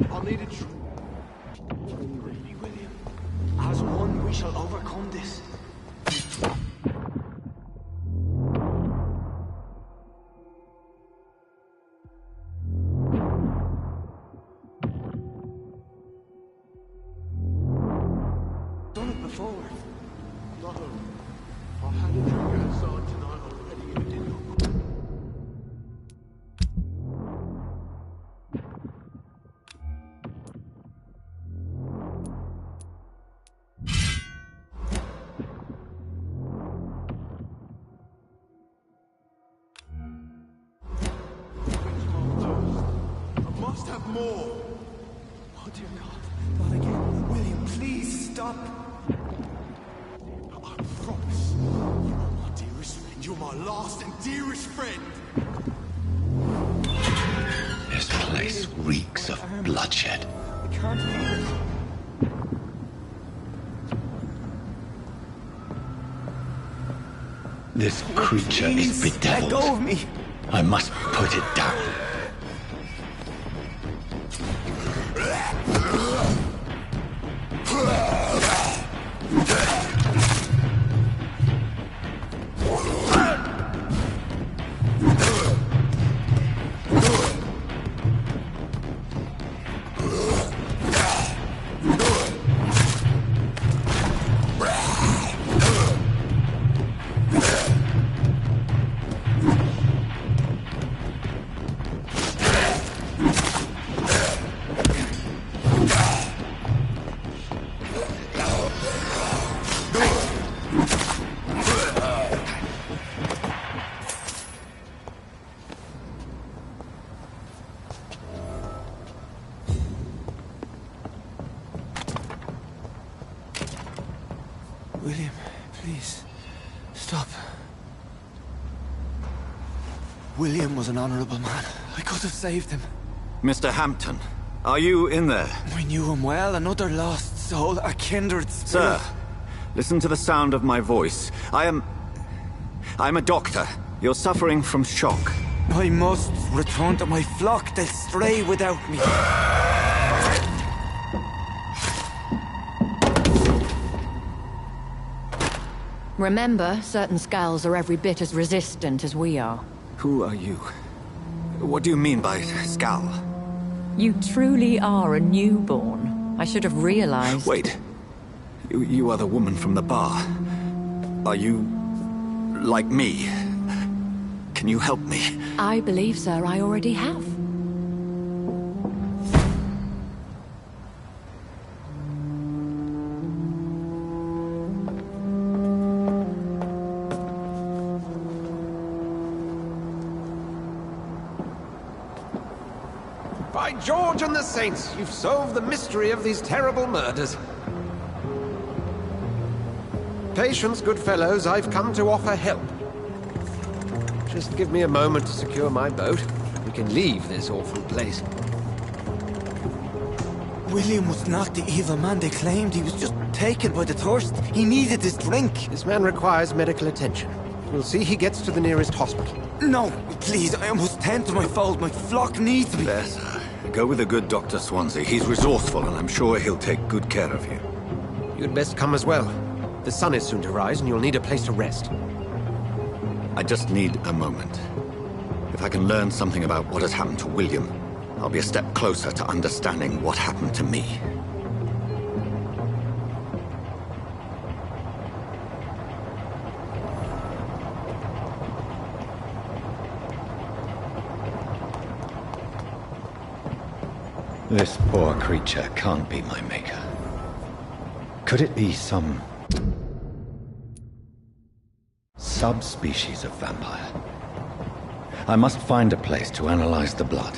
I'll need a true. Really, William. As one, we shall overcome this. More. Oh, dear God. Not again. William, please stop. I promise. You are my dearest friend. You're my last and dearest friend.
This place reeks of bloodshed.
I can't leave it.
This creature is bedeviled.
Let go of me.
I must put it down.
William, please, stop. William was an honorable man. I could have saved him.
Mr. Hampton, are you in there?
I knew him well, another lost soul, a kindred spirit.
Sir, listen to the sound of my voice. I'm a doctor. You're suffering from shock.
I must return to my flock. They'll stray without me.
Remember, certain skulls are every bit as resistant as we are.
Who are you? What do you mean by Skal?
You truly are a newborn. I should have realized.
Wait. You are the woman from the bar. Are you... like me? Can you help me?
I believe, sir, I already have.
By George and the Saints, you've solved the mystery of these terrible murders. Patience, good fellows, I've come to offer help. Just give me a moment to secure my boat. We can leave this awful place.
William was not the evil man they claimed. He was just taken by the thirst. He needed this drink.
This man requires medical attention. We'll see he gets to the nearest hospital.
No, please, I must tend to my fold. My flock needs me.
There, sir. Go with the good Dr. Swansea. He's resourceful, and I'm sure he'll take good care of you.
You'd best come as well. The sun is soon to rise, and you'll need a place to rest.
I just need a moment. If I can learn something about what has happened to William, I'll be a step closer to understanding what happened to me.
This poor creature can't be my maker. Could it be some subspecies of vampire? I must find a place to analyze the blood.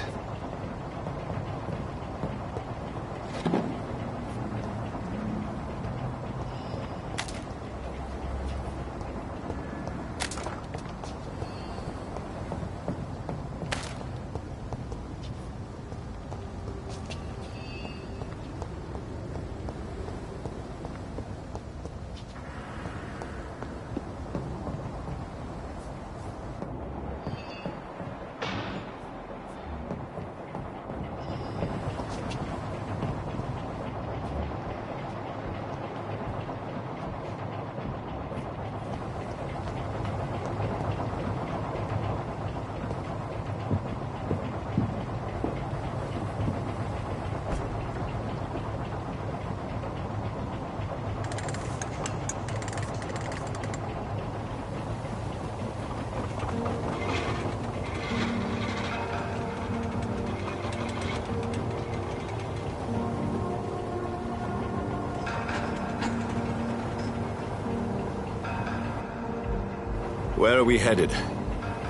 Where are we headed?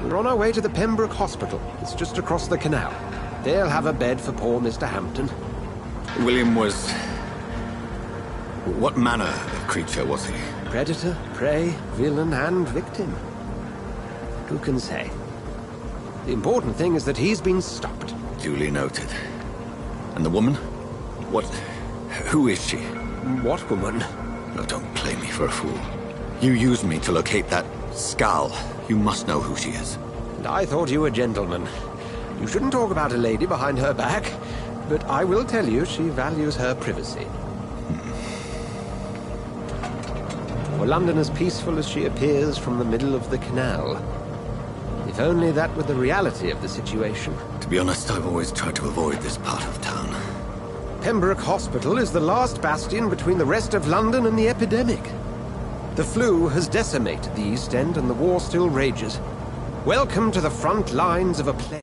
We're on our way to the Pembroke Hospital. It's just across the canal. They'll have a bed for poor Mr. Hampton.
William was... what manner of creature was he?
Predator, prey, villain, and victim. Who can say? The important thing is that he's been stopped.
Duly noted. And the woman? What... who is she?
What woman?
Oh, don't play me for a fool. You used me to locate that Skal. You must know who she is.
And I thought you a gentleman. You shouldn't talk about a lady behind her back, but I will tell you she values her privacy. Were London as peaceful as she appears from the middle of the canal? If only that were the reality of the situation.
To be honest, I've always tried to avoid this part of town.
Pembroke Hospital is the last bastion between the rest of London and the epidemic. The flu has decimated the East End and the war still rages. Welcome to the front lines of a plague.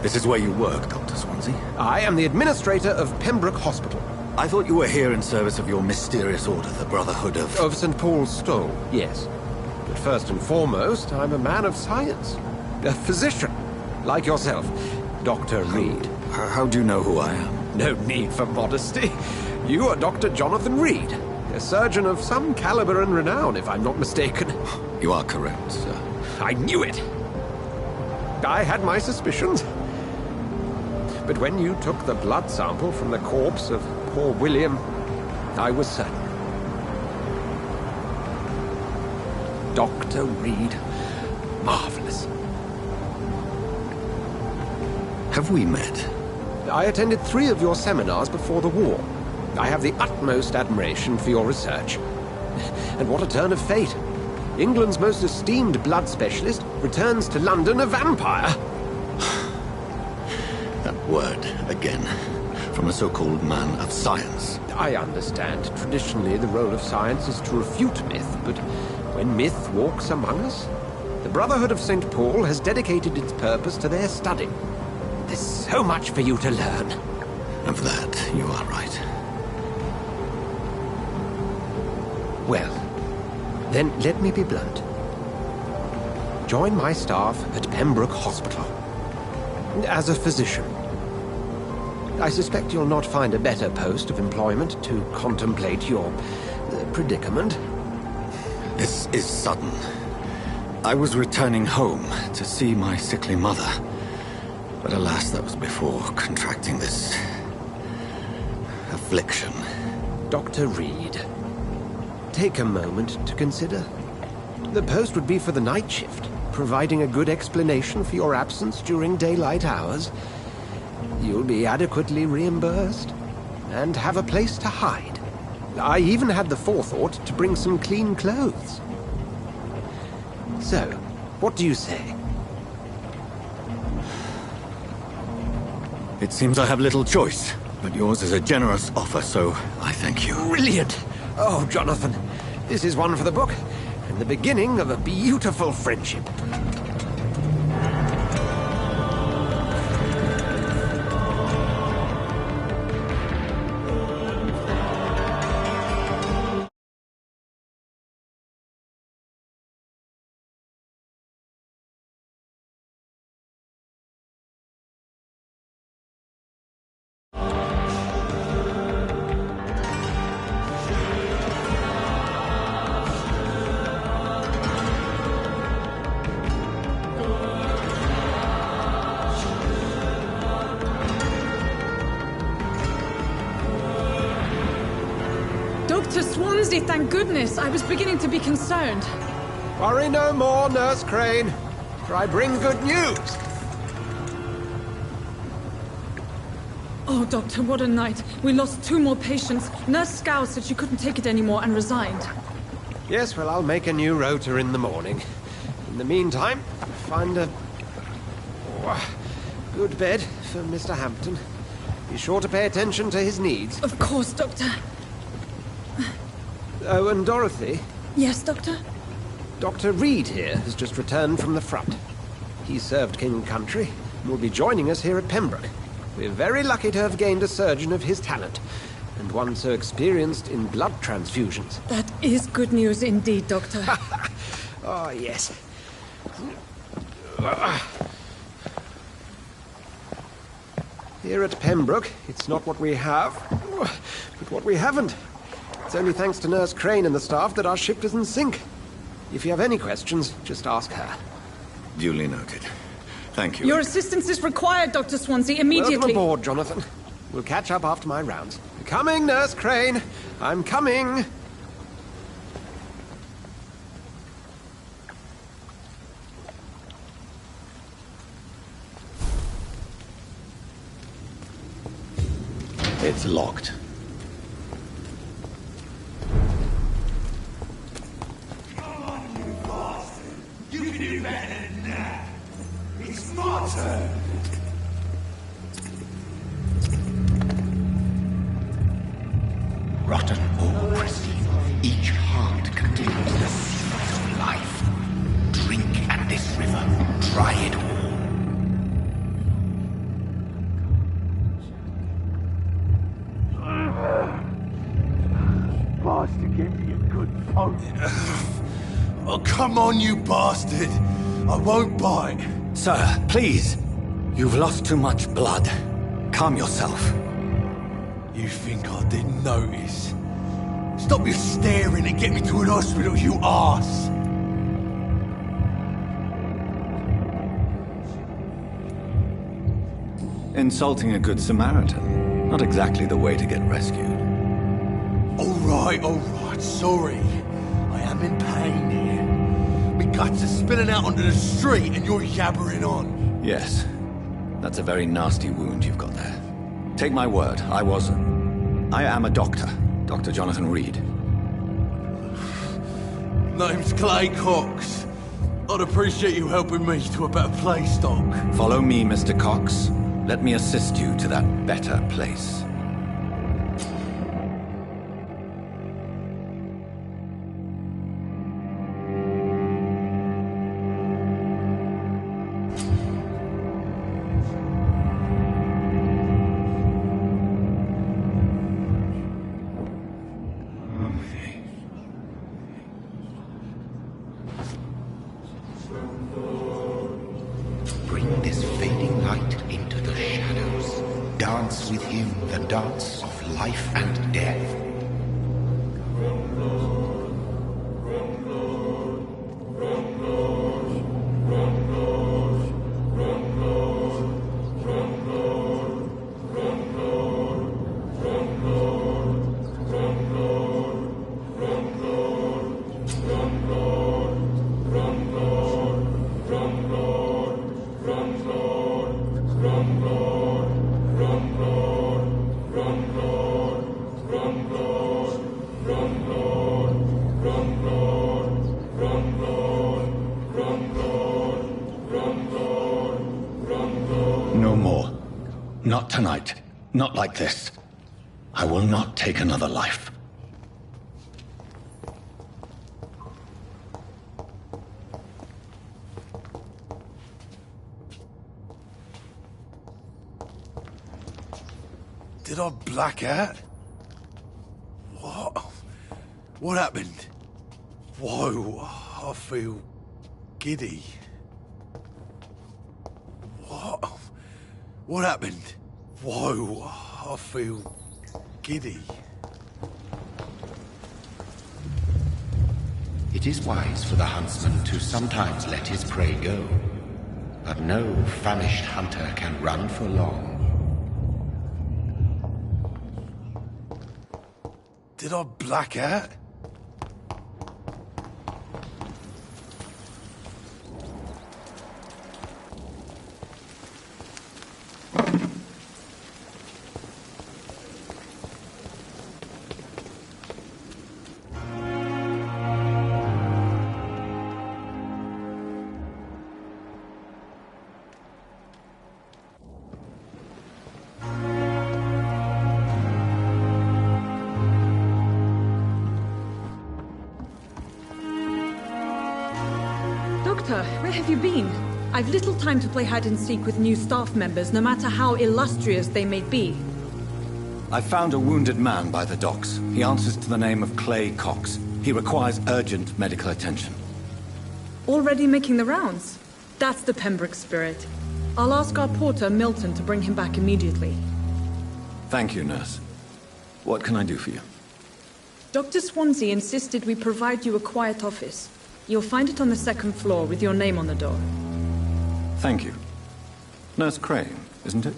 This is where you work, Dr. Swansea.
I am the administrator of Pembroke Hospital.
I thought you were here in service of your mysterious order, the Brotherhood of...
Of St. Paul's Stole, yes. But first and foremost, I'm a man of science. A physician, like yourself, Dr. Reed.
How do you know who I am?
No need for modesty. You are Dr. Jonathan Reed, a surgeon of some caliber and renown, if I'm not mistaken.
You are correct, sir.
I knew it. I had my suspicions. But when you took the blood sample from the corpse of poor William, I was certain. Dr. Reed, marvelous.
Have we met?
I attended 3 of your seminars before the war. I have the utmost admiration for your research. And what a turn of fate. England's most esteemed blood specialist returns to London a vampire.
That word, again, from a so-called man of science.
I understand. Traditionally, the role of science is to refute myth, but when myth walks among us, the Brotherhood of St. Paul has dedicated its purpose to their study. There's so much for you to learn.
Of that, you are right.
Well, then let me be blunt. Join my staff at Pembroke Hospital. As a physician. I suspect you'll not find a better post of employment to contemplate your predicament.
This is sudden. I was returning home to see my sickly mother. But alas, that was before contracting this... affliction.
Dr. Reed, take a moment to consider. The post would be for the night shift, providing a good explanation for your absence during daylight hours. You'll be adequately reimbursed, and have a place to hide. I even had the forethought to bring some clean clothes. So, what do you say?
It seems I have little choice, but yours is a generous offer, so I thank you.
Brilliant! Oh, Jonathan, this is one for the book, and the beginning of a beautiful friendship.
Dr. Swansea, thank goodness. I was beginning to be concerned.
Worry no more, Nurse Crane, for I bring good news.
Oh, Doctor, what a night. We lost 2 more patients. Nurse Scow said she couldn't take it anymore and resigned.
Yes, well, I'll make a new rota in the morning. In the meantime, find a good bed for Mr. Hampton. Be sure to pay attention to his needs.
Of course, Doctor.
Oh, and Dorothy?
Yes, Doctor?
Dr. Reed here has just returned from the front. He served King and Country and will be joining us here at Pembroke. We're very lucky to have gained a surgeon of his talent, and one so experienced in blood transfusions.
That is good news indeed, Doctor.
Oh, yes. Here at Pembroke, it's not what we have, but what we haven't. It's only thanks to Nurse Crane and the staff that our ship isn't sink. If you have any questions, just ask her.
Duly noted. Thank you.
Your assistance is required, Dr. Swansea, immediately.
Welcome aboard, Jonathan. We'll catch up after my rounds. Coming, Nurse Crane. I'm coming.
It's locked.
You can do better than that. It's my turn.
Rotten or pristine, each heart contains the secret of life. Drink at this river, try it all.
Oh, come on, you bastard! I won't bite.
Sir, please. You've lost too much blood. Calm yourself.
You think I didn't notice? Stop your staring and get me to an hospital, you arse!
Insulting a good Samaritan. Not exactly the way to get rescued.
All right, sorry. I am in pain here. My guts are spilling out onto the street and you're yabbering on.
Yes. That's a very nasty wound you've got there. Take my word, I am a doctor. Dr. Jonathan Reed.
Name's Clay Cox. I'd appreciate you helping me to a better place, Doc.
Follow me, Mr. Cox. Let me assist you to that better place.
Bring this fading light into the shadows. Dance with him the dance of life and death.
No more. Not tonight. Not like this. I will not take another life.
Did I black out? What? What happened? Whoa, I feel giddy. What? What happened? Whoa, I feel giddy.
It is wise for the huntsman to sometimes let his prey go, but no famished hunter can run for long.
Did I black out?
Doctor, where have you been? I've little time to play hide and seek with new staff members, no matter how illustrious they may be.
I found a wounded man by the docks. He answers to the name of Clay Cox. He requires urgent medical attention.
Already making the rounds? That's the Pembroke spirit. I'll ask our porter, Milton, to bring him back immediately.
Thank you, nurse. What can I do for you?
Dr. Swansea insisted we provide you a quiet office. You'll find it on the second floor with your name on the door.
Thank you. Nurse Crane, isn't it?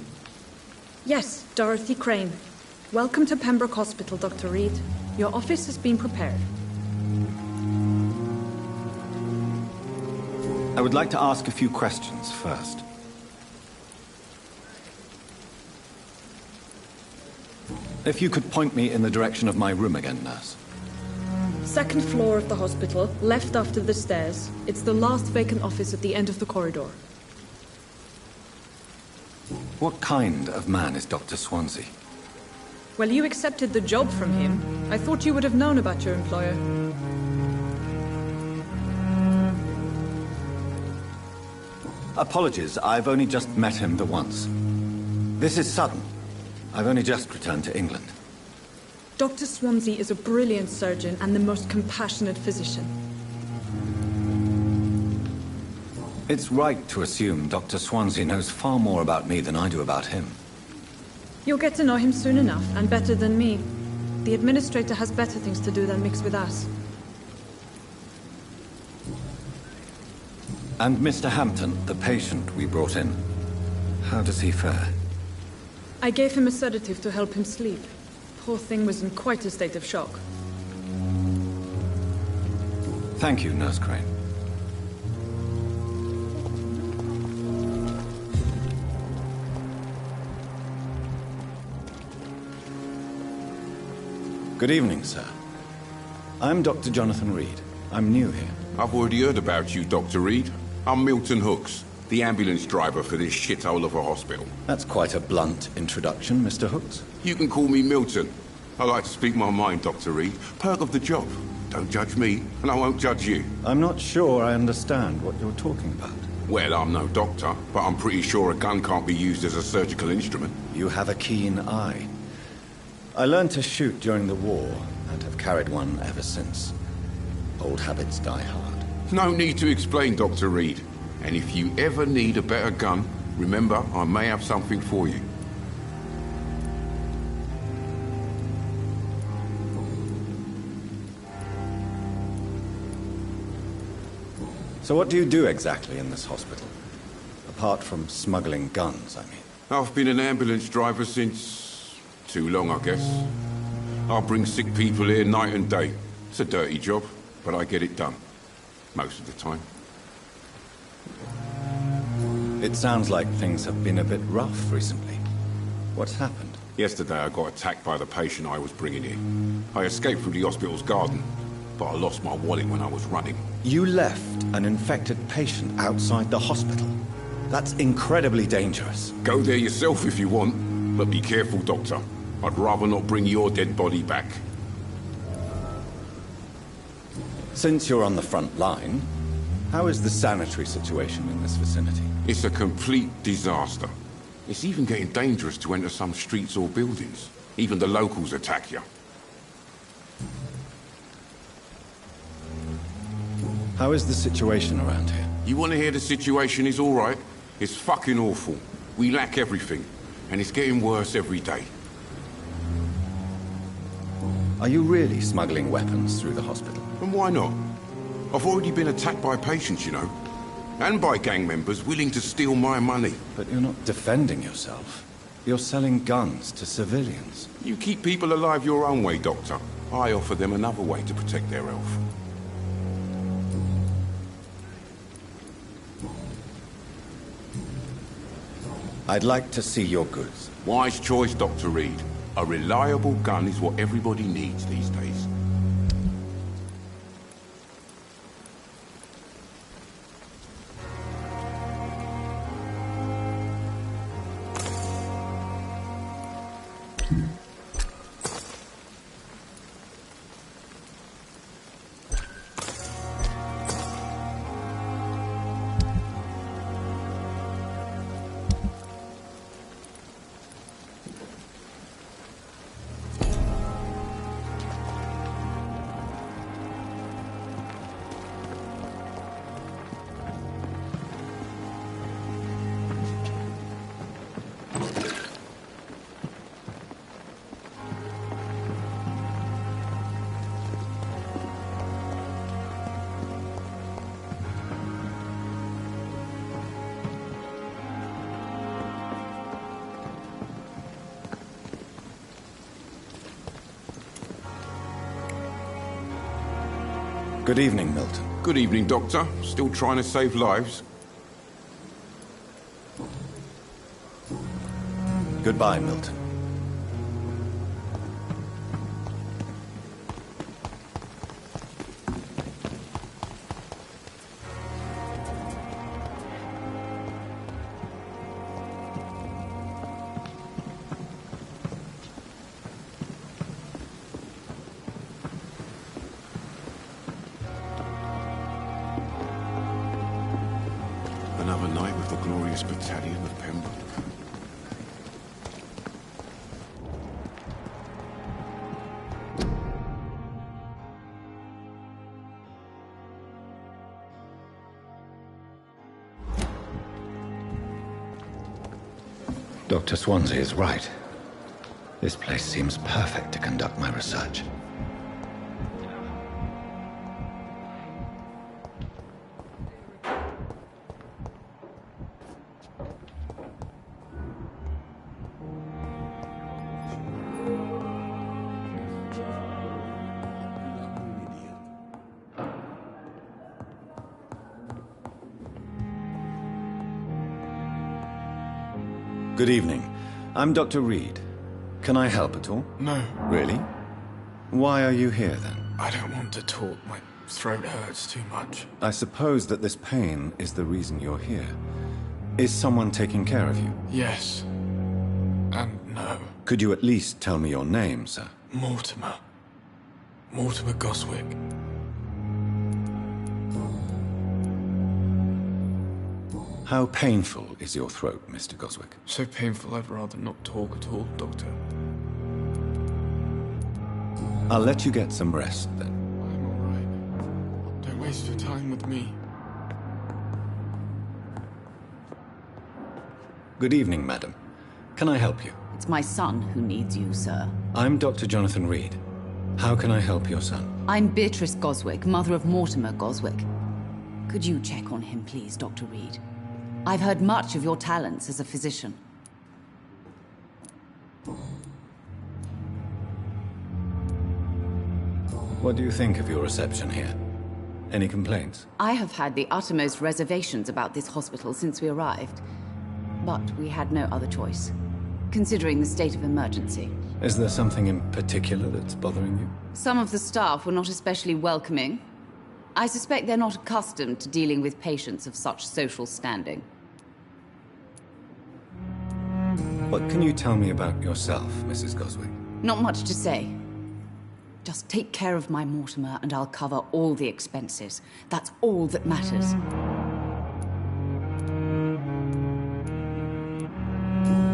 Yes, Dorothy Crane. Welcome to Pembroke Hospital, Dr. Reed. Your office has been prepared.
I would like to ask a few questions first. If you could point me in the direction of my room again, nurse.
Second floor of the hospital, left after the stairs. It's the last vacant office at the end of the corridor.
What kind of man is Dr. Swansea?
Well, you accepted the job from him. I thought you would have known about your employer.
Apologies, I've only just met him the once. This is sudden. I've only just returned to England.
Dr. Swansea is a brilliant surgeon and the most compassionate physician.
It's right to assume Dr. Swansea knows far more about me than I do about him.
You'll get to know him soon enough, and better than me. The administrator has better things to do than mix with us.
And Mr. Hampton, the patient we brought in, how does he fare?
I gave him a sedative to help him sleep. Poor thing was in quite a state of shock.
Thank you, Nurse Crane. Good evening, sir. I'm Dr. Jonathan Reed. I'm new here.
I've already heard about you, Dr. Reed. I'm Milton Hooks, the ambulance driver for this shithole of a hospital.
That's quite a blunt introduction, Mr. Hooks.
You can call me Milton. I like to speak my mind, Dr. Reed. Perk of the job. Don't judge me, and I won't judge you.
I'm not sure I understand what you're talking about.
Well, I'm no doctor, but I'm pretty sure a gun can't be used as a surgical instrument.
You have a keen eye. I learned to shoot during the war, and have carried one ever since. Old habits die hard.
No need to explain, Dr. Reed. And if you ever need a better gun, remember, I may have something for you.
So what do you do exactly in this hospital? Apart from smuggling guns, I mean.
I've been an ambulance driver since... too long, I guess. I bring sick people here night and day. It's a dirty job, but I get it done. Most of the time.
It sounds like things have been a bit rough recently. What's happened?
Yesterday I got attacked by the patient I was bringing in. I escaped through the hospital's garden, but I lost my wallet when I was running.
You left an infected patient outside the hospital? That's incredibly dangerous.
Go there yourself if you want, but be careful, Doctor. I'd rather not bring your dead body back.
Since you're on the front line, how is the sanitary situation in this vicinity?
It's a complete disaster. It's even getting dangerous to enter some streets or buildings. Even the locals attack you.
How is the situation around here?
You want to hear the situation is all right? It's fucking awful. We lack everything, and it's getting worse every day.
Are you really smuggling weapons through the hospital?
And why not? I've already been attacked by patients, you know. And by gang members willing to steal my money.
But you're not defending yourself. You're selling guns to civilians.
You keep people alive your own way, Doctor. I offer them another way to protect their health.
I'd like to see your goods.
Wise choice, Dr. Reed. A reliable gun is what everybody needs these days.
Good evening, Milton.
Good evening, Doctor. Still trying to save lives?
Goodbye, Milton.
Another night with the glorious battalion of Pembroke.
Dr. Swansea is right. This place seems perfect to conduct my research. Good evening. I'm Dr. Reed. Can I help at all?
No.
Really? Why are you here, then?
I don't want to talk. My throat hurts too much.
I suppose that this pain is the reason you're here. Is someone taking care of you?
Yes. And no.
Could you at least tell me your name, sir?
Mortimer. Mortimer Goswick.
How painful is your throat, Mr. Goswick?
So painful I'd rather not talk at all, Doctor.
I'll let you get some rest, then.
I'm all right. Don't waste your time with me.
Good evening, madam. Can I help you?
It's my son who needs you, sir.
I'm Dr. Jonathan Reed. How can I help your son?
I'm Beatrice Goswick, mother of Mortimer Goswick. Could you check on him, please, Dr. Reed? I've heard much of your talents as a physician.
What do you think of your reception here? Any complaints?
I have had the uttermost reservations about this hospital since we arrived. But we had no other choice, considering the state of emergency.
Is there something in particular that's bothering you?
Some of the staff were not especially welcoming. I suspect they're not accustomed to dealing with patients of such social standing.
What can you tell me about yourself, Mrs. Goswick?
Not much to say. Just take care of my Mortimer and I'll cover all the expenses. That's all that matters.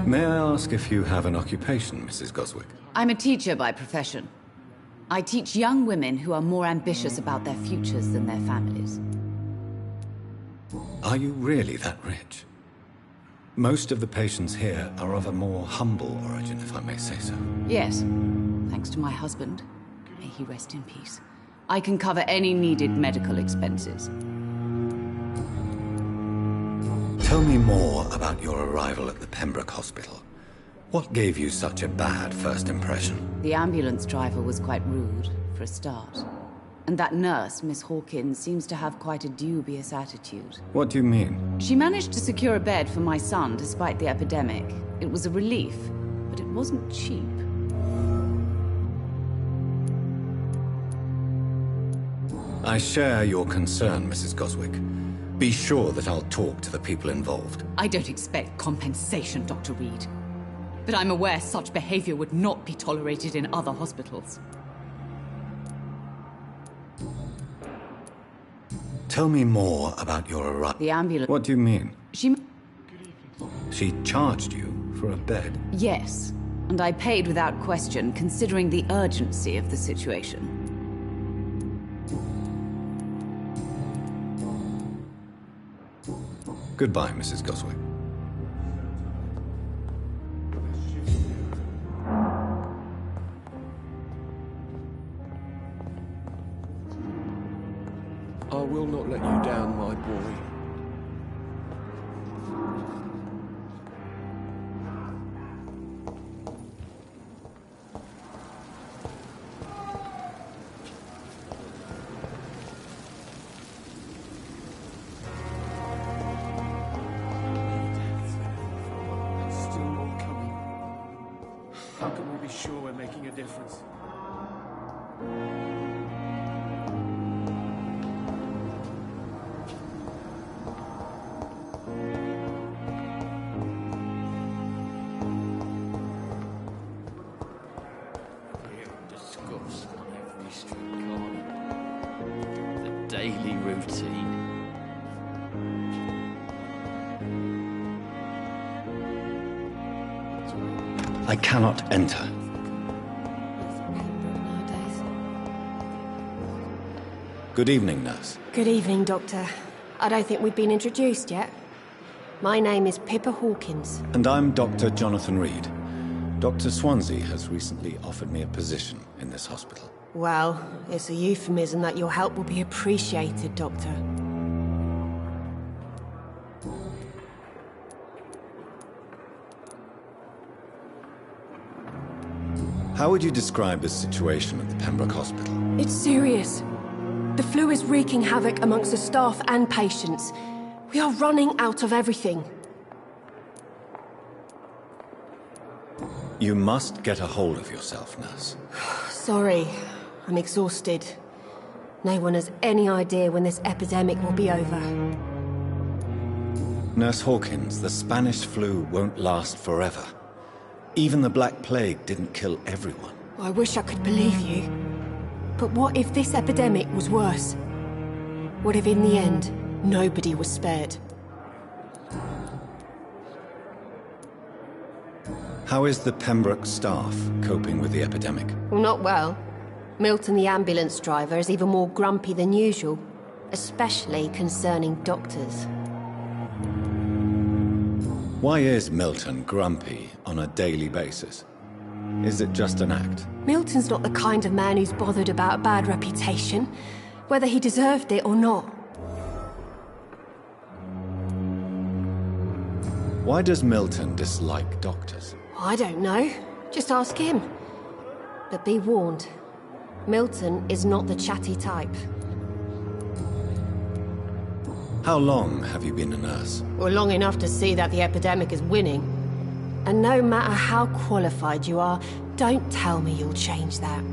May I ask if you have an occupation, Mrs. Goswick?
I'm a teacher by profession. I teach young women who are more ambitious about their futures than their families.
Are you really that rich? Most of the patients here are of a more humble origin, if I may say so.
Yes, thanks to my husband. May he rest in peace. I can cover any needed medical expenses.
Tell me more about your arrival at the Pembroke Hospital. What gave you such a bad first impression?
The ambulance driver was quite rude, for a start. And that nurse, Miss Hawkins, seems to have quite a dubious attitude.
What do you mean?
She managed to secure a bed for my son despite the epidemic. It was a relief, but it wasn't cheap.
I share your concern, Mrs. Goswick. Be sure that I'll talk to the people involved.
I don't expect compensation, Dr. Reed. But I'm aware such behavior would not be tolerated in other hospitals.
Tell me more about your arrival.
The ambulance...
What do you mean?
She
charged you for a bed?
Yes, and I paid without question, considering the urgency of the situation.
Goodbye, Mrs. Goswick.
I will not let you down, my boy. Still more coming. How can we be sure we're making a difference?
Daily routine.
I cannot enter. Good evening, nurse.
Good evening, Doctor. I don't think we've been introduced yet. My name is Pippa Hawkins.
And I'm Dr. Jonathan Reed. Dr. Swansea has recently offered me a position in this hospital.
Well, it's a euphemism that your help will be appreciated, Doctor.
How would you describe the situation at the Pembroke Hospital?
It's serious. The flu is wreaking havoc amongst the staff and patients. We are running out of everything.
You must get a hold of yourself, nurse.
Sorry, I'm exhausted. No one has any idea when this epidemic will be over.
Nurse Hawkins, the Spanish flu won't last forever. Even the Black Plague didn't kill everyone.
I wish I could believe you. But what if this epidemic was worse? What if in the end, nobody was spared?
How is the Pembroke staff coping with the epidemic?
Well, not well. Milton, the ambulance driver, is even more grumpy than usual, especially concerning doctors.
Why is Milton grumpy on a daily basis? Is it just an act?
Milton's not the kind of man who's bothered about a bad reputation, whether he deserved it or not.
Why does Milton dislike doctors?
I don't know. Just ask him. But be warned, Milton is not the chatty type.
How long have you been a nurse?
Well, long enough to see that the epidemic is winning. And no matter how qualified you are, don't tell me you'll change that.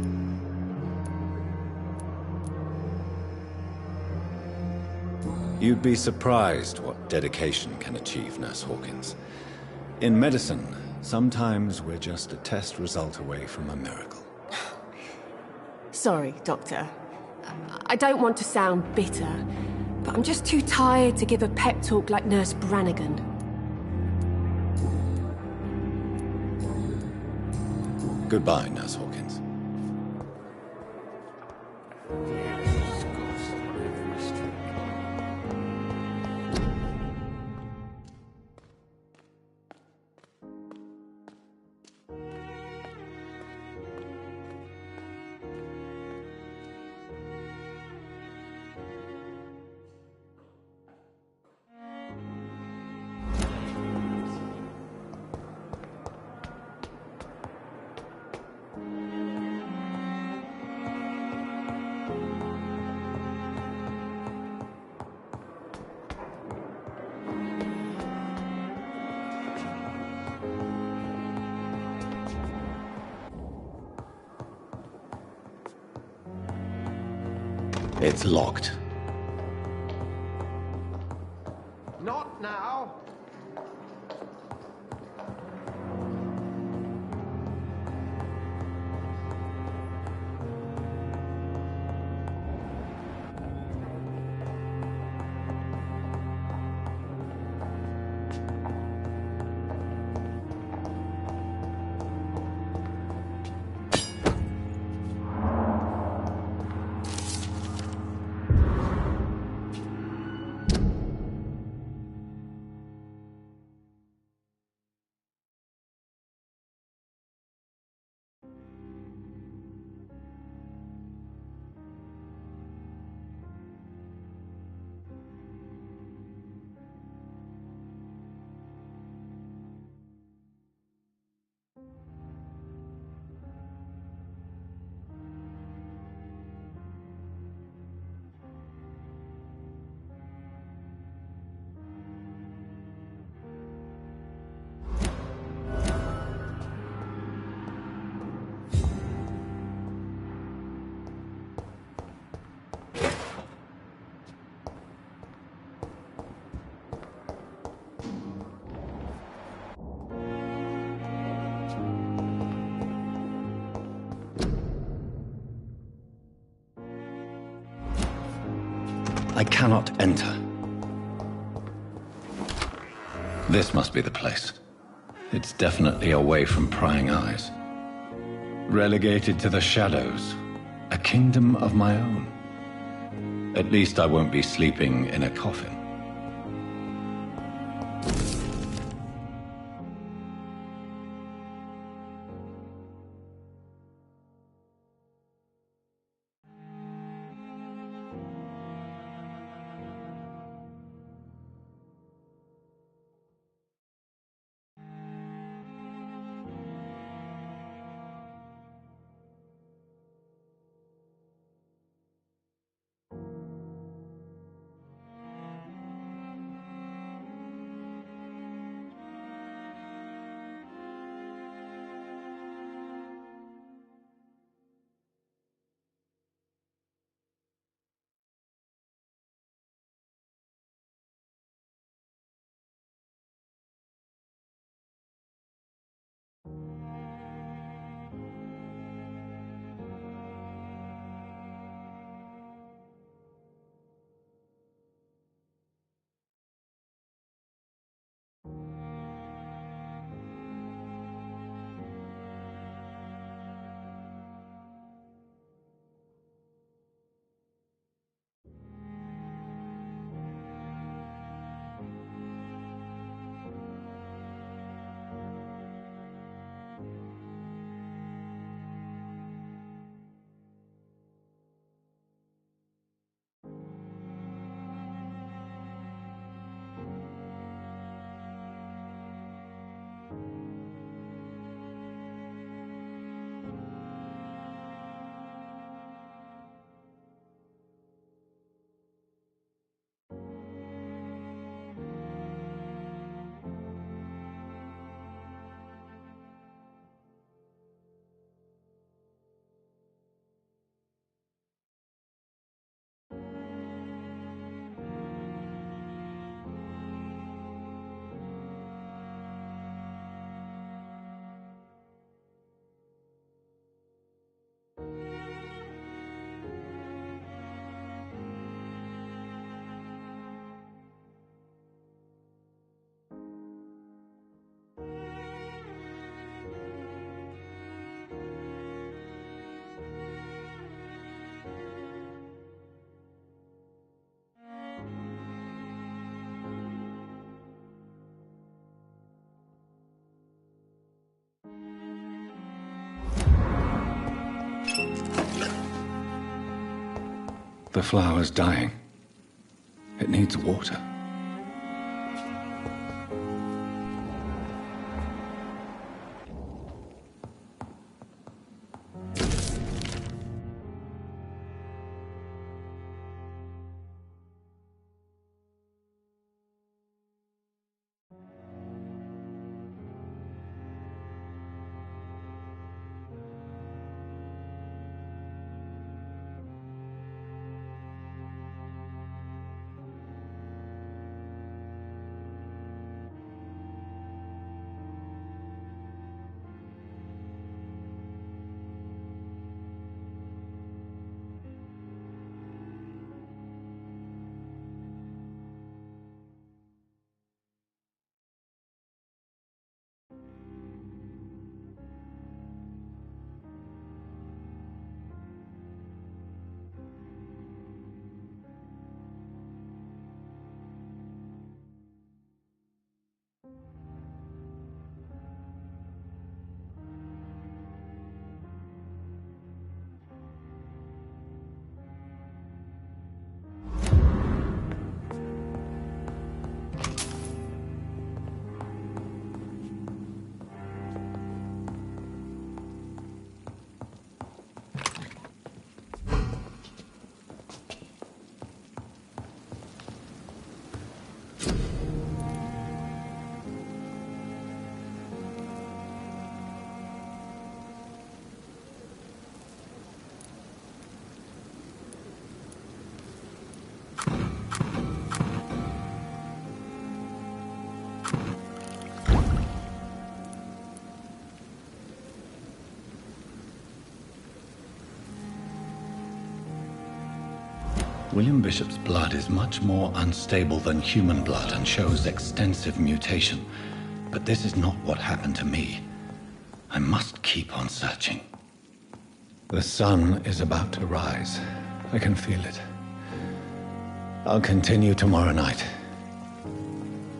You'd be surprised what dedication can achieve, Nurse Hawkins. In medicine, sometimes we're just a test result away from a miracle.
Sorry, Doctor. I don't want to sound bitter, but I'm just too tired to give a pep talk like Nurse Brannigan.
Goodbye, Nurse Hawkins. It's locked.
Not now.
I cannot enter. This must be the place. It's definitely away from prying eyes. Relegated to the shadows. A kingdom of my own. At least I won't be sleeping in a coffin. The flower's dying. It needs water. William Bishop's blood is much more unstable than human blood and shows extensive mutation. But this is not what happened to me. I must keep on searching. The sun is about to rise. I can feel it. I'll continue tomorrow night.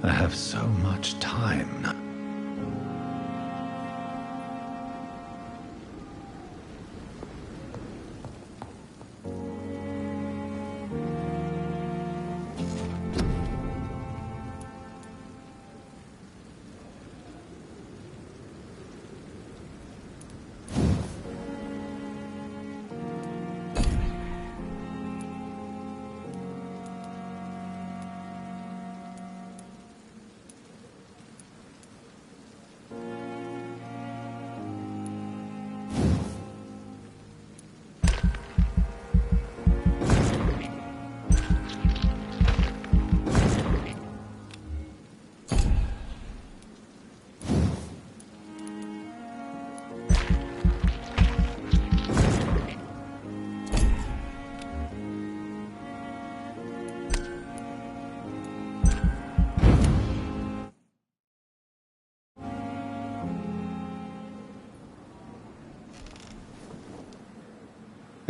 I have so much time now.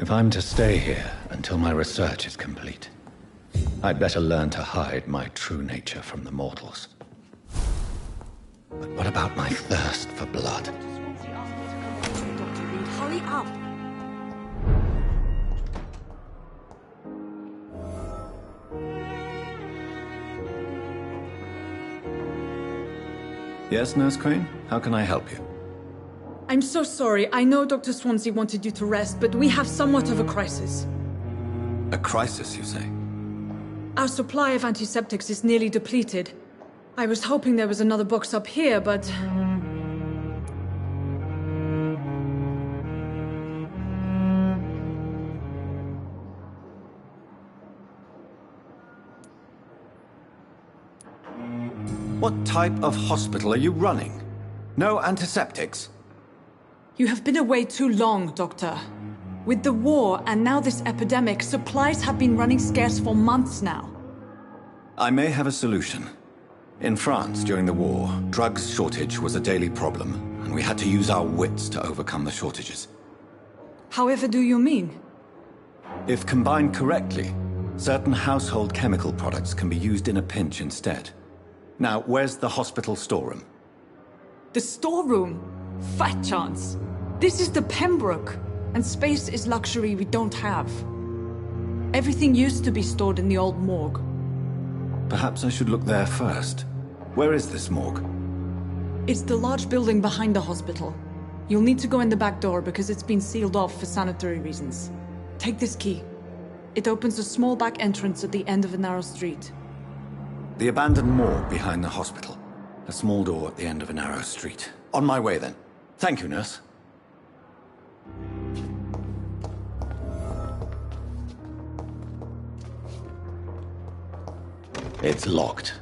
If I'm to stay here until my research is complete, I'd better learn to hide my true nature from the mortals. But what about my thirst for blood?
Hurry up!
Yes, Nurse Crane? How can I help you?
I'm so sorry. I know Dr. Swansea wanted you to rest, but we have somewhat of a crisis.
A crisis, you say?
Our supply of antiseptics is nearly depleted. I was hoping there was another box up here, but...
What type of hospital are you running? No antiseptics?
You have been away too long, Doctor. With the war and now this epidemic, supplies have been running scarce for months now.
I may have a solution. In France, during the war, drugs shortage was a daily problem, and we had to use our wits to overcome the shortages.
However do you mean?
If combined correctly, certain household chemical products can be used in a pinch instead. Now, where's the hospital storeroom?
The storeroom? Fat chance. This is the Pembroke, and space is luxury we don't have. Everything used to be stored in the old morgue.
Perhaps I should look there first. Where is this morgue?
It's the large building behind the hospital. You'll need to go in the back door because it's been sealed off for sanitary reasons. Take this key. It opens a small back entrance at the end of a narrow street.
The abandoned morgue behind the hospital. A small door at the end of a narrow street. On my way then. Thank you, nurse. It's locked.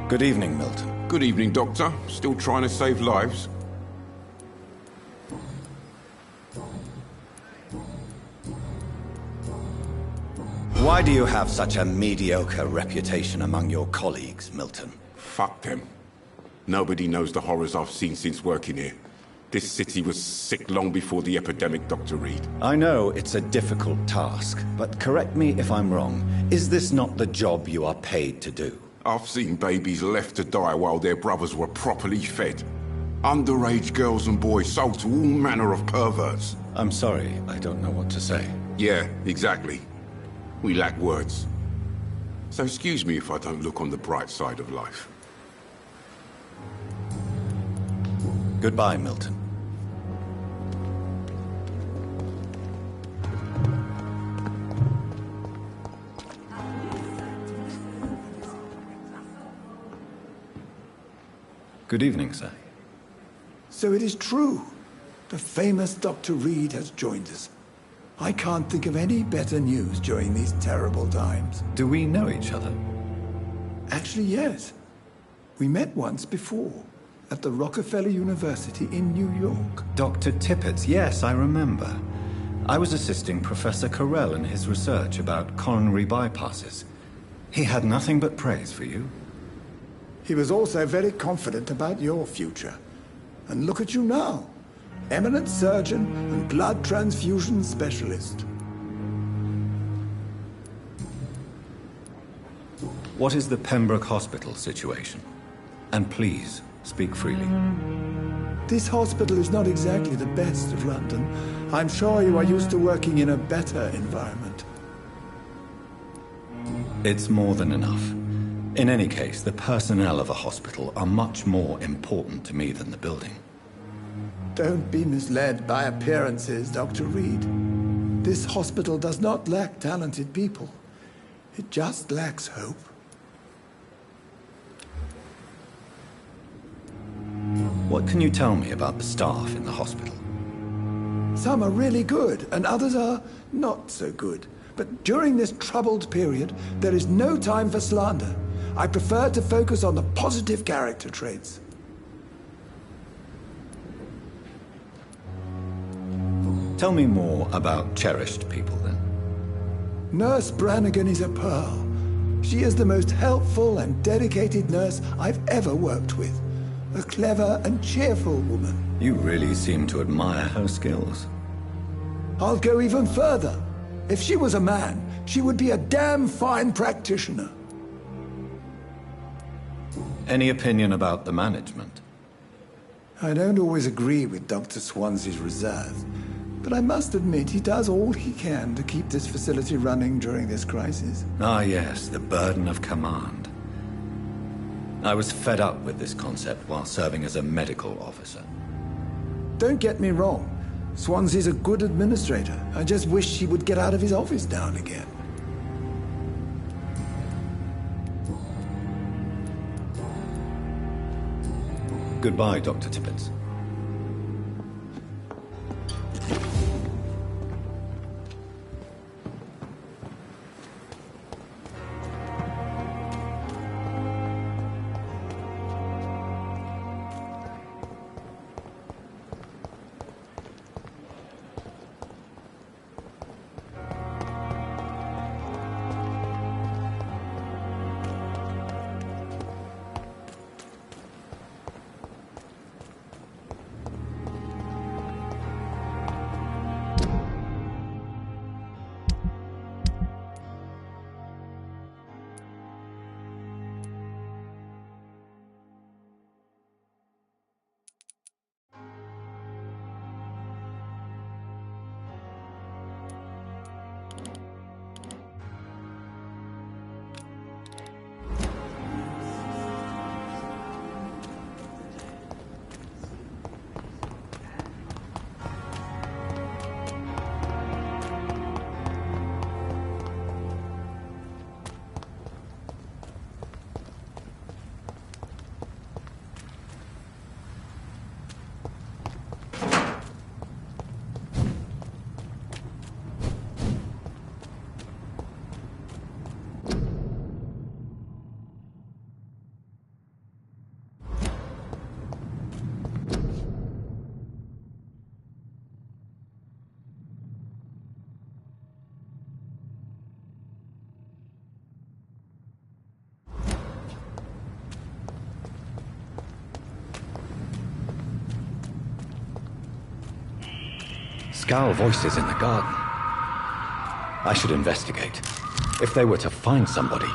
Good evening, Milton.
Good evening, Doctor. Still trying to save lives?
Why do you have such a mediocre reputation among your colleagues, Milton?
Fuck them. Nobody knows the horrors I've seen since working here. This city was sick long before the epidemic, Dr. Reed.
I know it's a difficult task, but correct me if I'm wrong. Is this not the job you are paid to do?
I've seen babies left to die while their brothers were properly fed. Underage girls and boys sold to all manner of perverts.
I'm sorry, I don't know what to say.
Yeah, exactly. We lack words. So excuse me if I don't look on the bright side of life.
Goodbye, Milton. Good evening, sir.
So it is true. The famous Dr. Reed has joined us. I can't think of any better news during these terrible times.
Do we know each other?
Actually, yes. We met once before, at the Rockefeller University in New York.
Dr. Tippett, yes, I remember. I was assisting Professor Carell in his research about coronary bypasses. He had nothing but praise for you.
He was also very confident about your future. And look at you now. Eminent surgeon and blood transfusion specialist.
What is the Pembroke Hospital situation? And please, speak freely.
This hospital is not exactly the best of London. I'm sure you are used to working in a better environment.
It's more than enough. In any case, the personnel of a hospital are much more important to me than the building.
Don't be misled by appearances, Dr. Reed. This hospital does not lack talented people. It just lacks hope.
What can you tell me about the staff in the hospital?
Some are really good, and others are not so good. But during this troubled period, there is no time for slander. I prefer to focus on the positive character traits.
Tell me more about cherished people, then.
Nurse Brannigan is a pearl. She is the most helpful and dedicated nurse I've ever worked with. A clever and cheerful woman.
You really seem to admire her skills.
I'll go even further. If she was a man, she would be a damn fine practitioner.
Any opinion about the management?
I don't always agree with Dr. Swansea's reserve, but I must admit he does all he can to keep this facility running during this crisis.
Ah, yes, the burden of command. I was fed up with this concept while serving as a medical officer.
Don't get me wrong. Swansea's a good administrator. I just wish he would get out of his office now and again.
Goodbye, Dr. Tippett. Scowl voices in the garden. I should investigate. If they were to find somebody...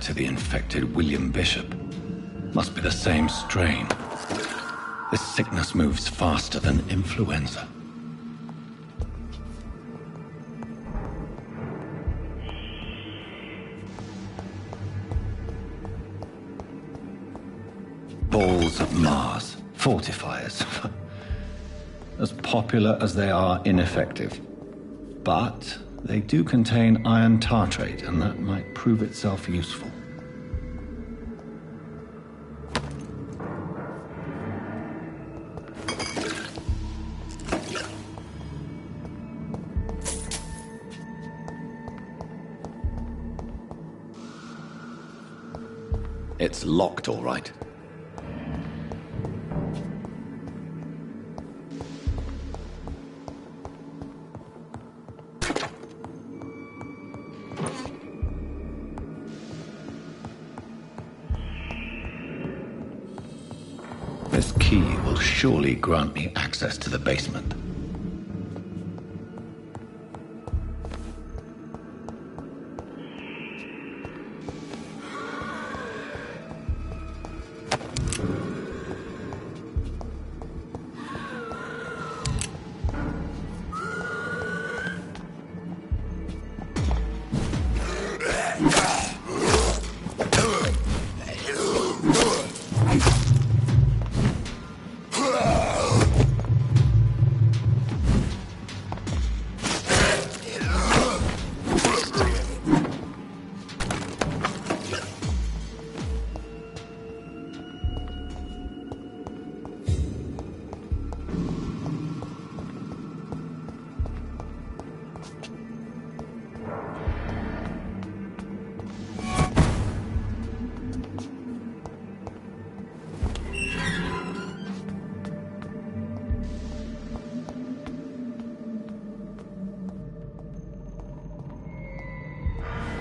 to the infected William Bishop. Must be the same strain. This sickness moves faster than influenza. Balls of Mars, fortifiers. As popular as they are ineffective. But they do contain iron tartrate, and that might prove itself useful. It's locked, all right. This key will surely grant me access to the basement.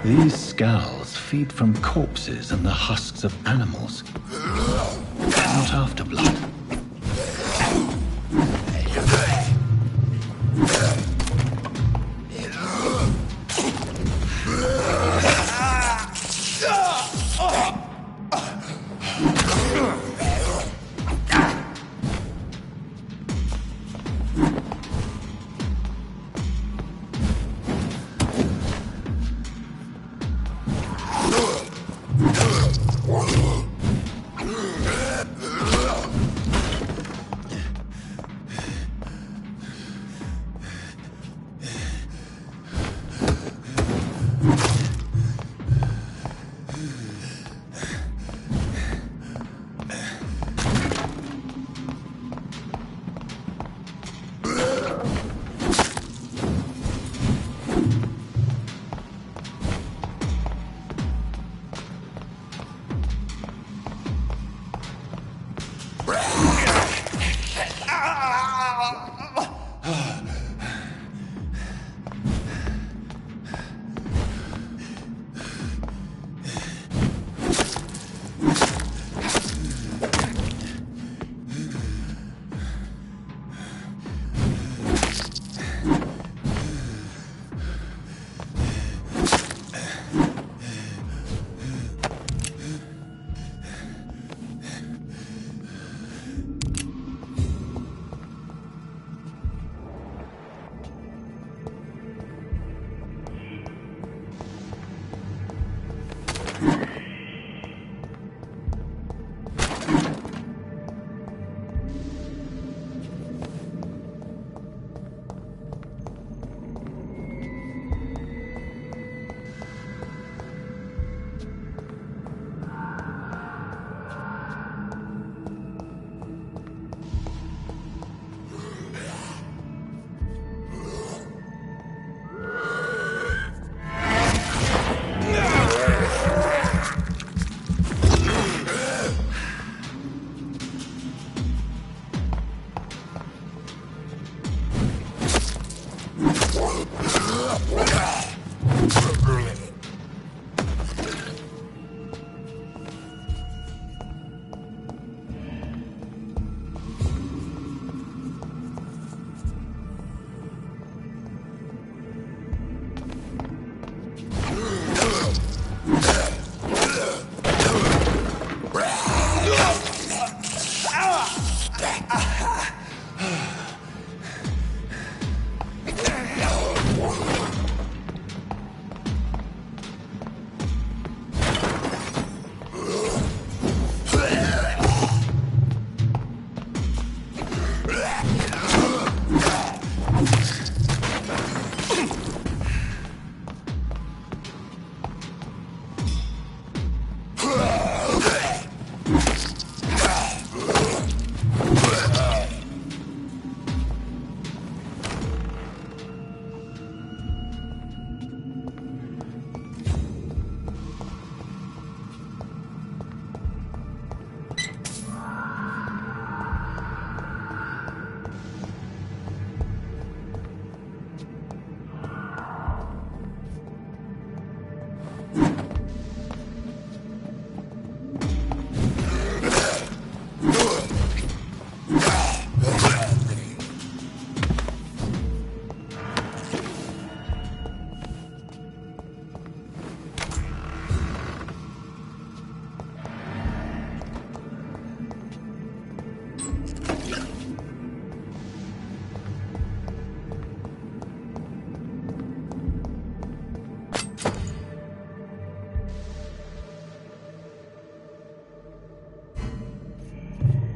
These scowls feed from corpses and the husks of animals. They're not after blood.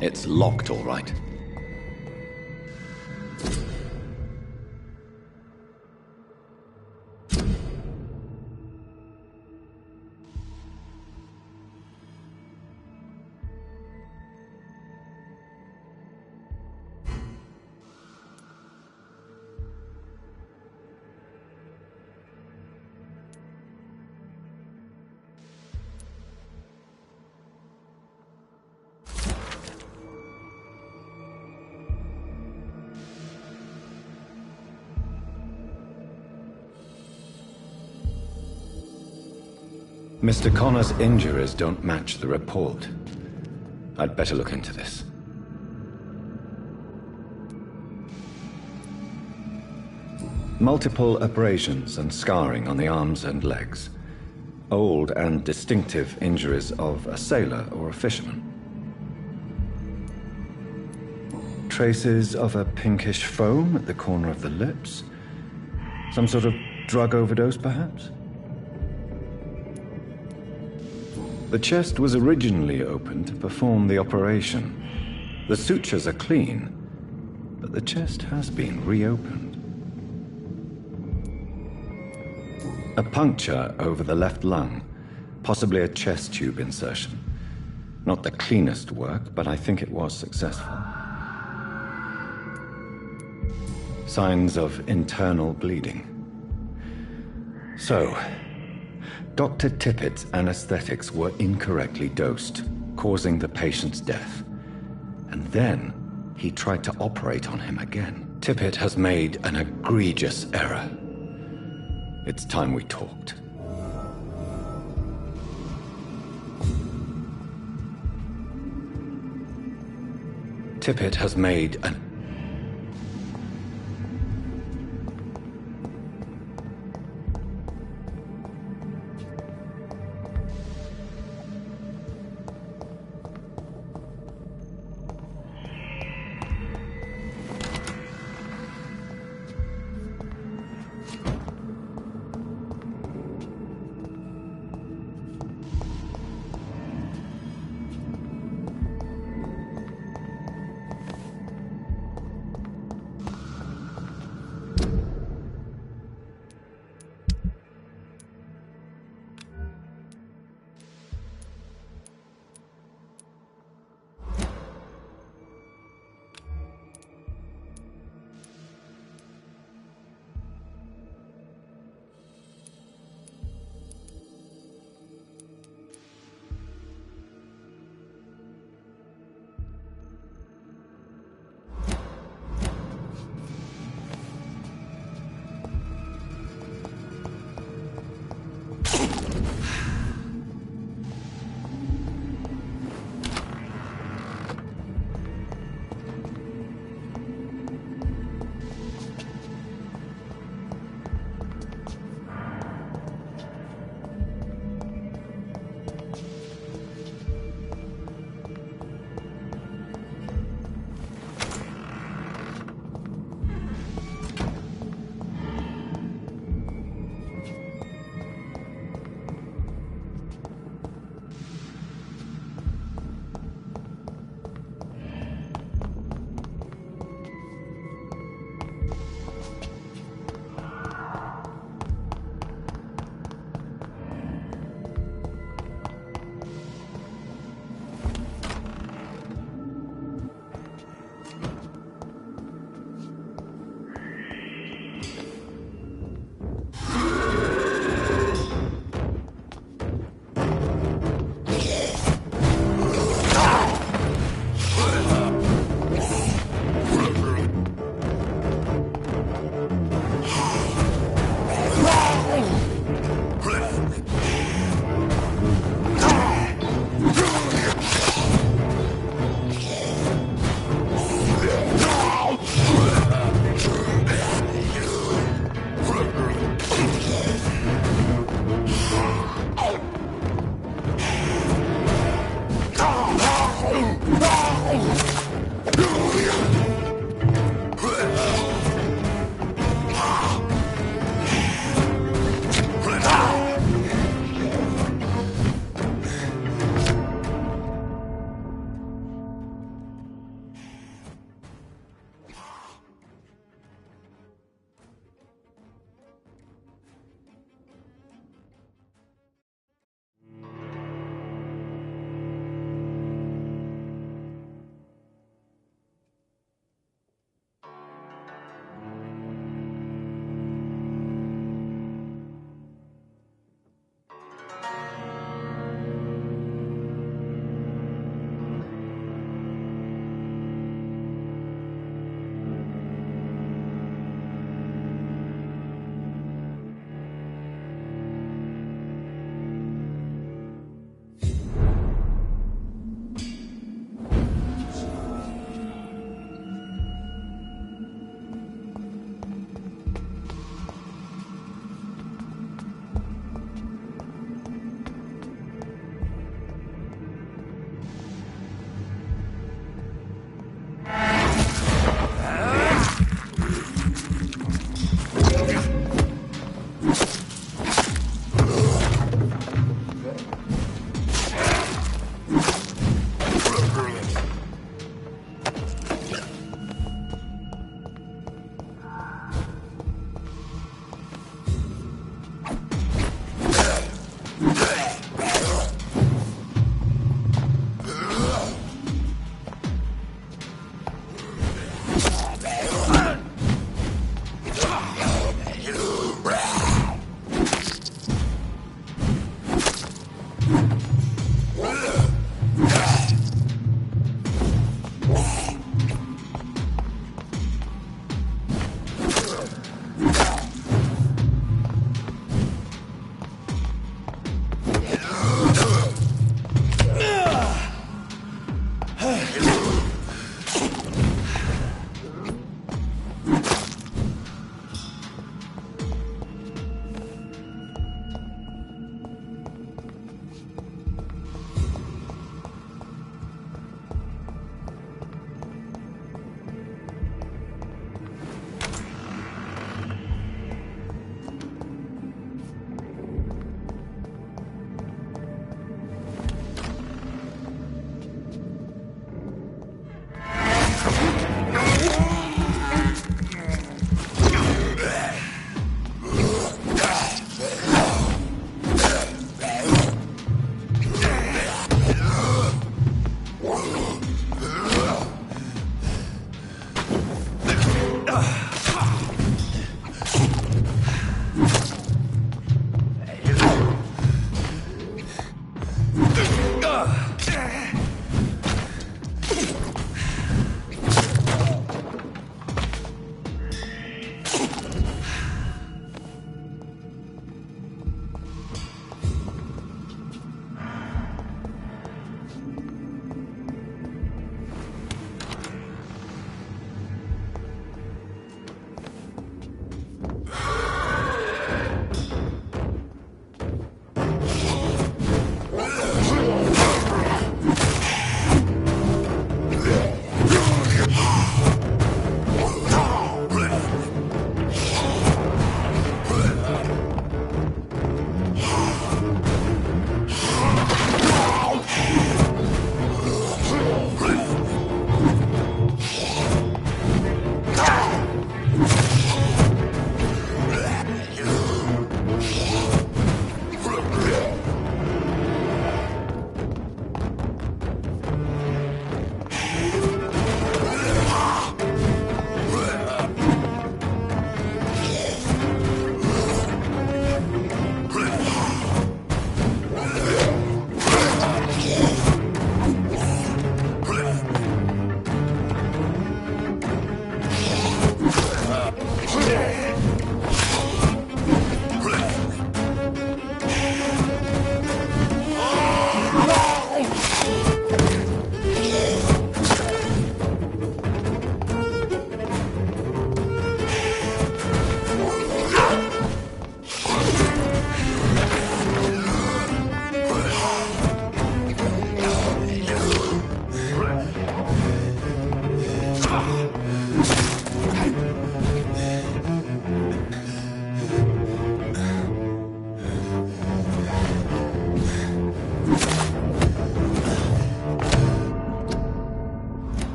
It's locked, all right. Mr. Connor's injuries don't match the report. I'd better look into this. Multiple abrasions and scarring on the arms and legs. Old and distinctive injuries of a sailor or a fisherman. Traces of a pinkish foam at the corner of the lips. Some sort of drug overdose, perhaps? The chest was originally opened to perform the operation. The sutures are clean, but the chest has been reopened. A puncture over the left lung, possibly a chest tube insertion. Not the cleanest work, but I think it was successful. Signs of internal bleeding. So, Dr. Tippett's anesthetics were incorrectly dosed, causing the patient's death. And then, he tried to operate on him again. Tippett has made an egregious error. It's time we talked. Tippett has made an...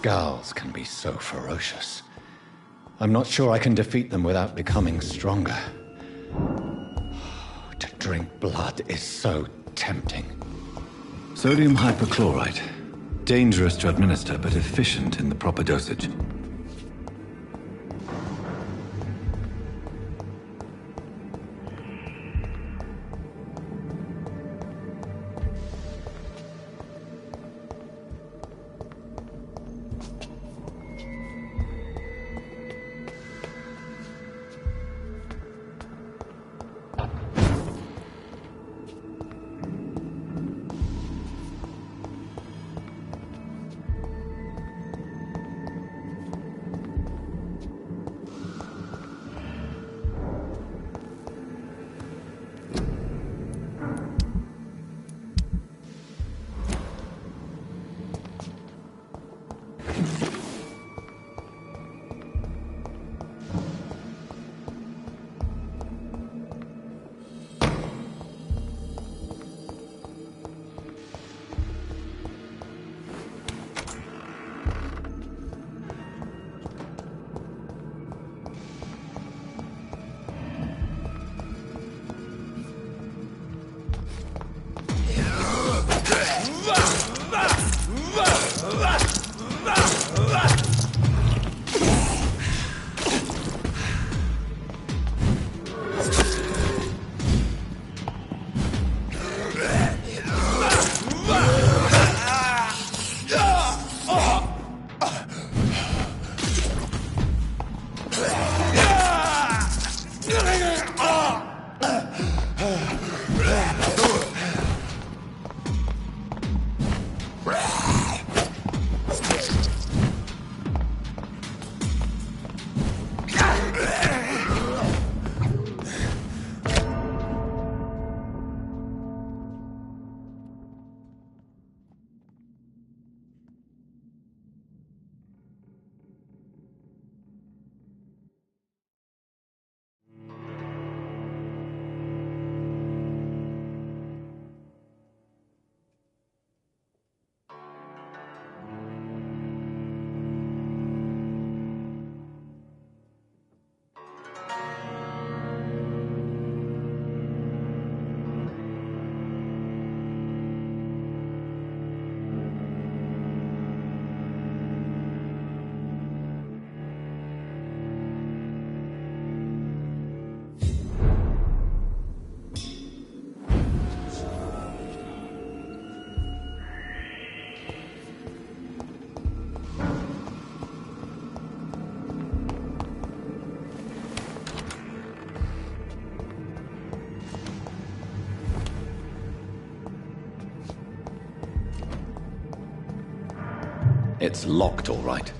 Scowls can be so ferocious. I'm not sure I can defeat them without becoming stronger. To drink blood is so tempting.
Sodium hypochlorite. Dangerous to administer, but efficient in the proper dosage.
It's locked, all right.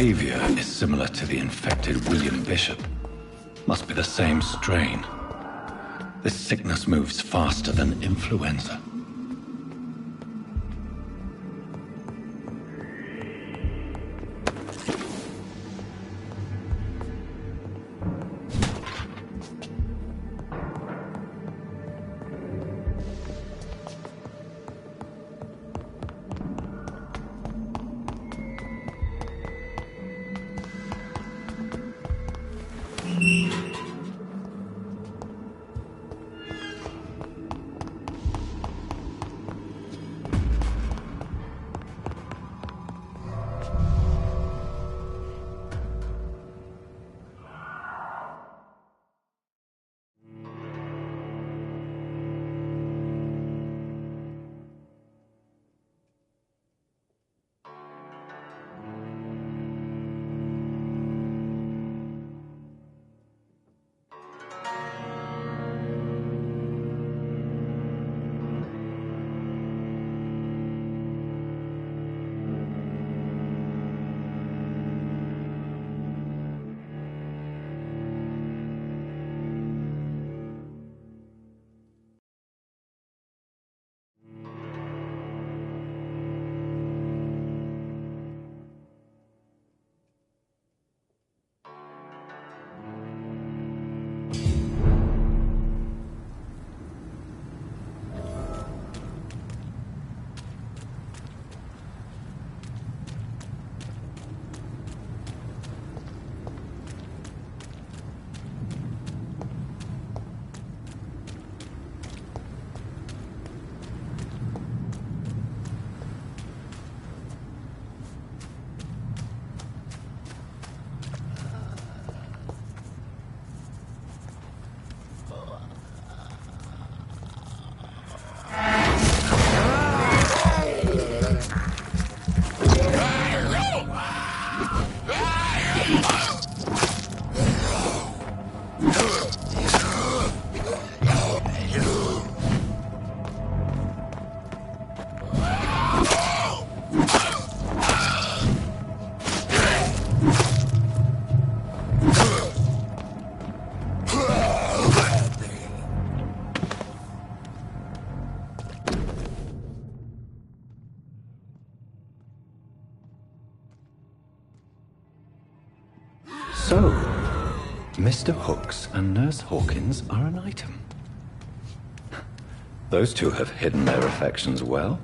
behavior is similar to the infected William Bishop. Must be the same strain. This sickness moves faster than influenza. So, Mr. Hooks and Nurse Hawkins are an item. Those two have hidden their affections well.